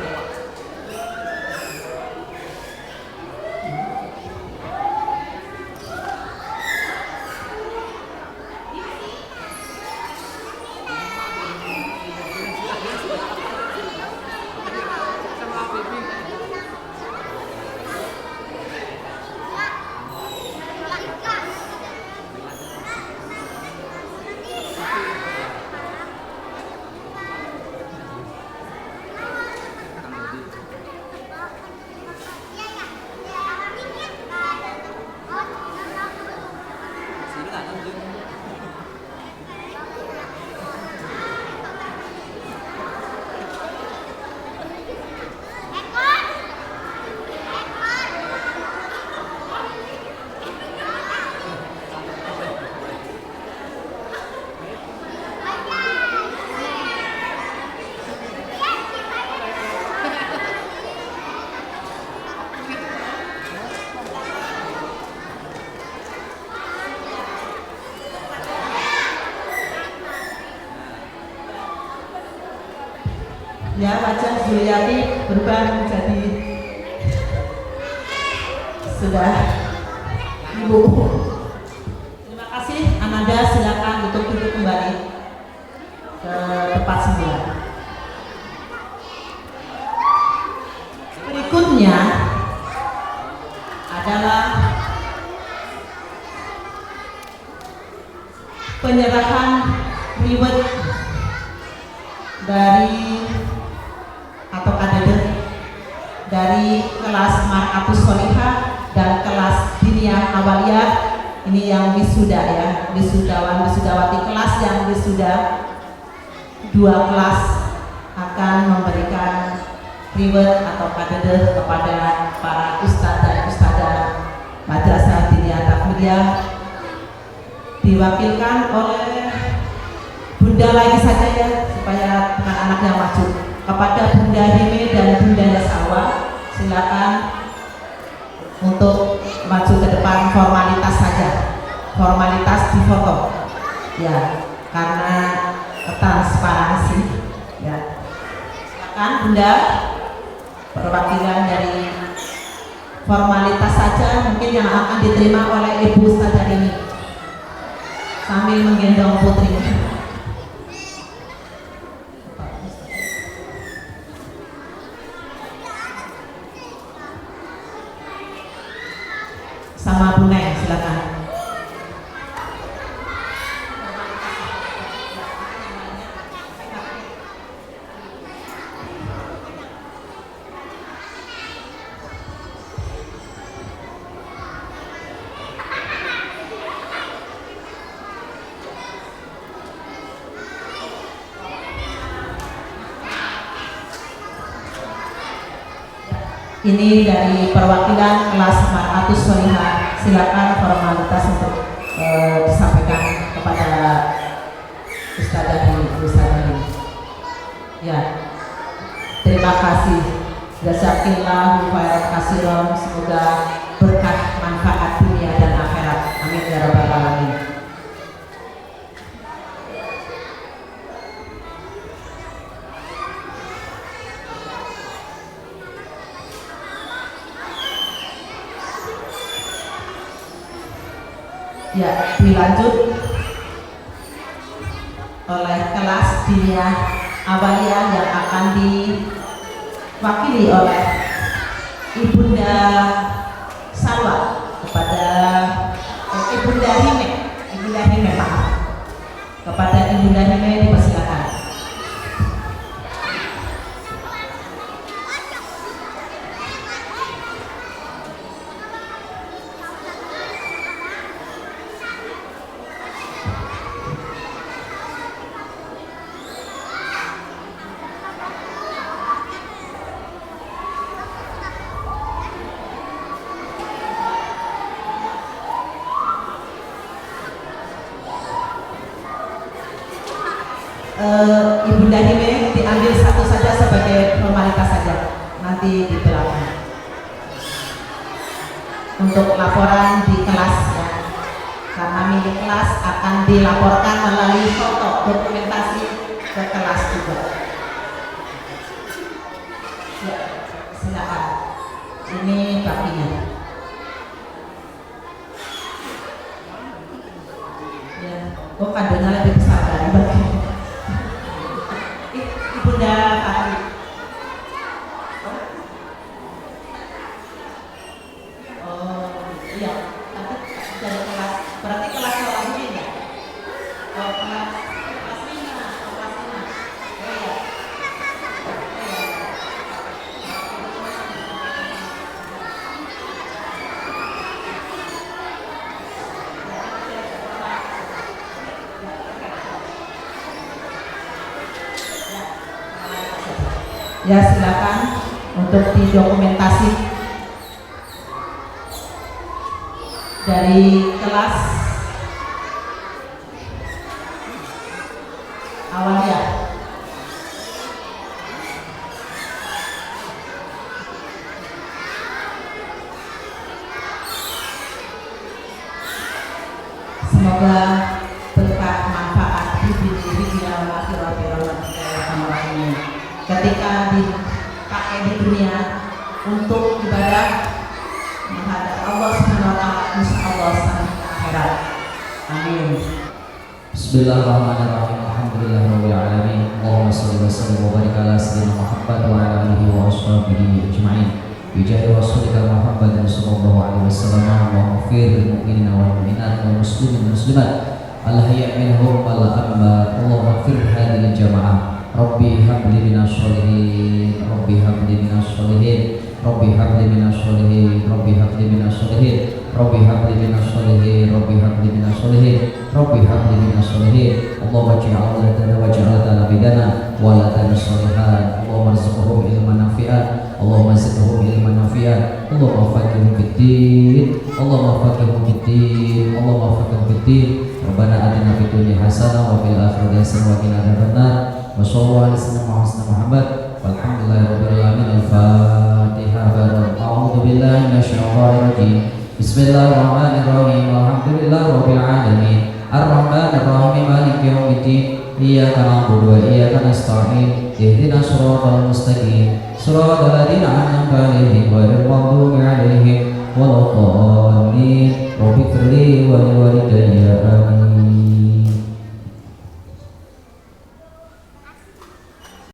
Ya, wajah Zuliati berubah menjadi sudah ibu. Terima kasih Ananda, silakan untuk duduk kembali ke tempat semula. Berikutnya adalah penyerahan reward dari atau kader dari kelas Mar'atus Solihah dan kelas Diniyah Awaliyah. Ini yang wisuda ya, wisudawan wisudawati kelas yang wisuda. 2 kelas akan memberikan reward atau kader kepada para ustadz dan ustadzah Madrasah Diniyah Taqwiyah, diwakilkan oleh Bunda lagi saja ya, supaya anak-anak yang maju. Kepada Bunda Hime dan Bunda Yasawa, silakan untuk maju ke depan, formalitas saja, formalitas di foto ya, karena transparansi ya. Silakan Bunda, perwakilan dari formalitas saja mungkin yang akan diterima oleh Ibu Ustazah ini sambil menggendong putrinya. Sama Bu Neng, silakan. Ini dari perwakilan kelas Mar'atus Sholihah, silakan formalitas untuk disampaikan kepada Ustazah ini. Ya, terima kasih. Jazakillahu khairan katsiran, semoga berkah manfaat dunia dan akhirat. Amin ya rabbal alamin. Ya, dilanjut oleh kelas Diniyah Awaliyah yang akan diwakili oleh Ibunda Salwa kepada Ibunda Hime, maaf. Kepada Ibunda Hime dipersilakan. Ibunda Hime diambil satu saja sebagai formalitas saja, nanti diterapkan untuk laporan di kelas ya, karena milik kelas akan dilaporkan melalui foto dokumentasi ke kelas juga. Ya, silakan. Ini papinya. Ya, kok kadonya lebih besar dari bagi. Ibunda Fahri. Oh iya, tapi dari kelas, berarti kelas sekolahnya ya? Oh kelas Lina. Oh iya. Ya silakan untuk didokumentasi dari kelas Awaliyah. Semoga berkah manfaat di dunia ini ketika dipakai di dunia untuk ibadah menghadap Allah Subhanahu wa taala, insyaallah sampai akhirat. Amin. Bismillahirrahmanirrahim. Alhamdulillahirabbil alamin. Allahumma shalli wa sallim wa barik ala sayyidina Muhammad wa ala alihi wa ashabihi ajma'in. Bi jahi rasulika Muhammadin sallallahu alaihi wasallam. Allahumma ighfir lil mu'minina wal mu'minat wal muslimin wal muslimat al-ahya' minhum wal amwat. Allahumma ighfir hadhihi al-jama'ah. Rabbi habli minas sholihin, Rabbi habli minas sholihin, Rabbi habli minas sholihin, Rabbi habli minas sholihin, Rabbi habli minas sholihin, Rabbi habli minas sholihin, Rabbi habli minas sholihin. Allahumma ij'al awladana waj'al bidana waladana sholihan. Allahumma rizqhum ilman nafi'an, Allahumma zidhum ilman nafi'an, Allahumma faqihhum fid-din, Allahumma faqihhum fid-din, Allahumma faqihhum fid-din. Rabbana atina fid dunya hasanah wa fil akhirati hasanah wa qina adzabannar. Wa sallallahu alaihi wasallam Muhammad walhamdulillahirabbil alamin. Al-Fatihah. A'udzu billahi minasyaitonir rajim. Bismillahirrahmanirrahim. Alhamdulillahirabbil alamin. Ar-Rahmanir Rahim. Maliki yaumiddin. Iyyaka na'budu wa iyyaka nasta'in. Ihdinas siratal mustaqim. Siratal ladzina an'amta 'alaihim ghairil maghdubi 'alaihim الضالين رب اغفر لي ولوالدي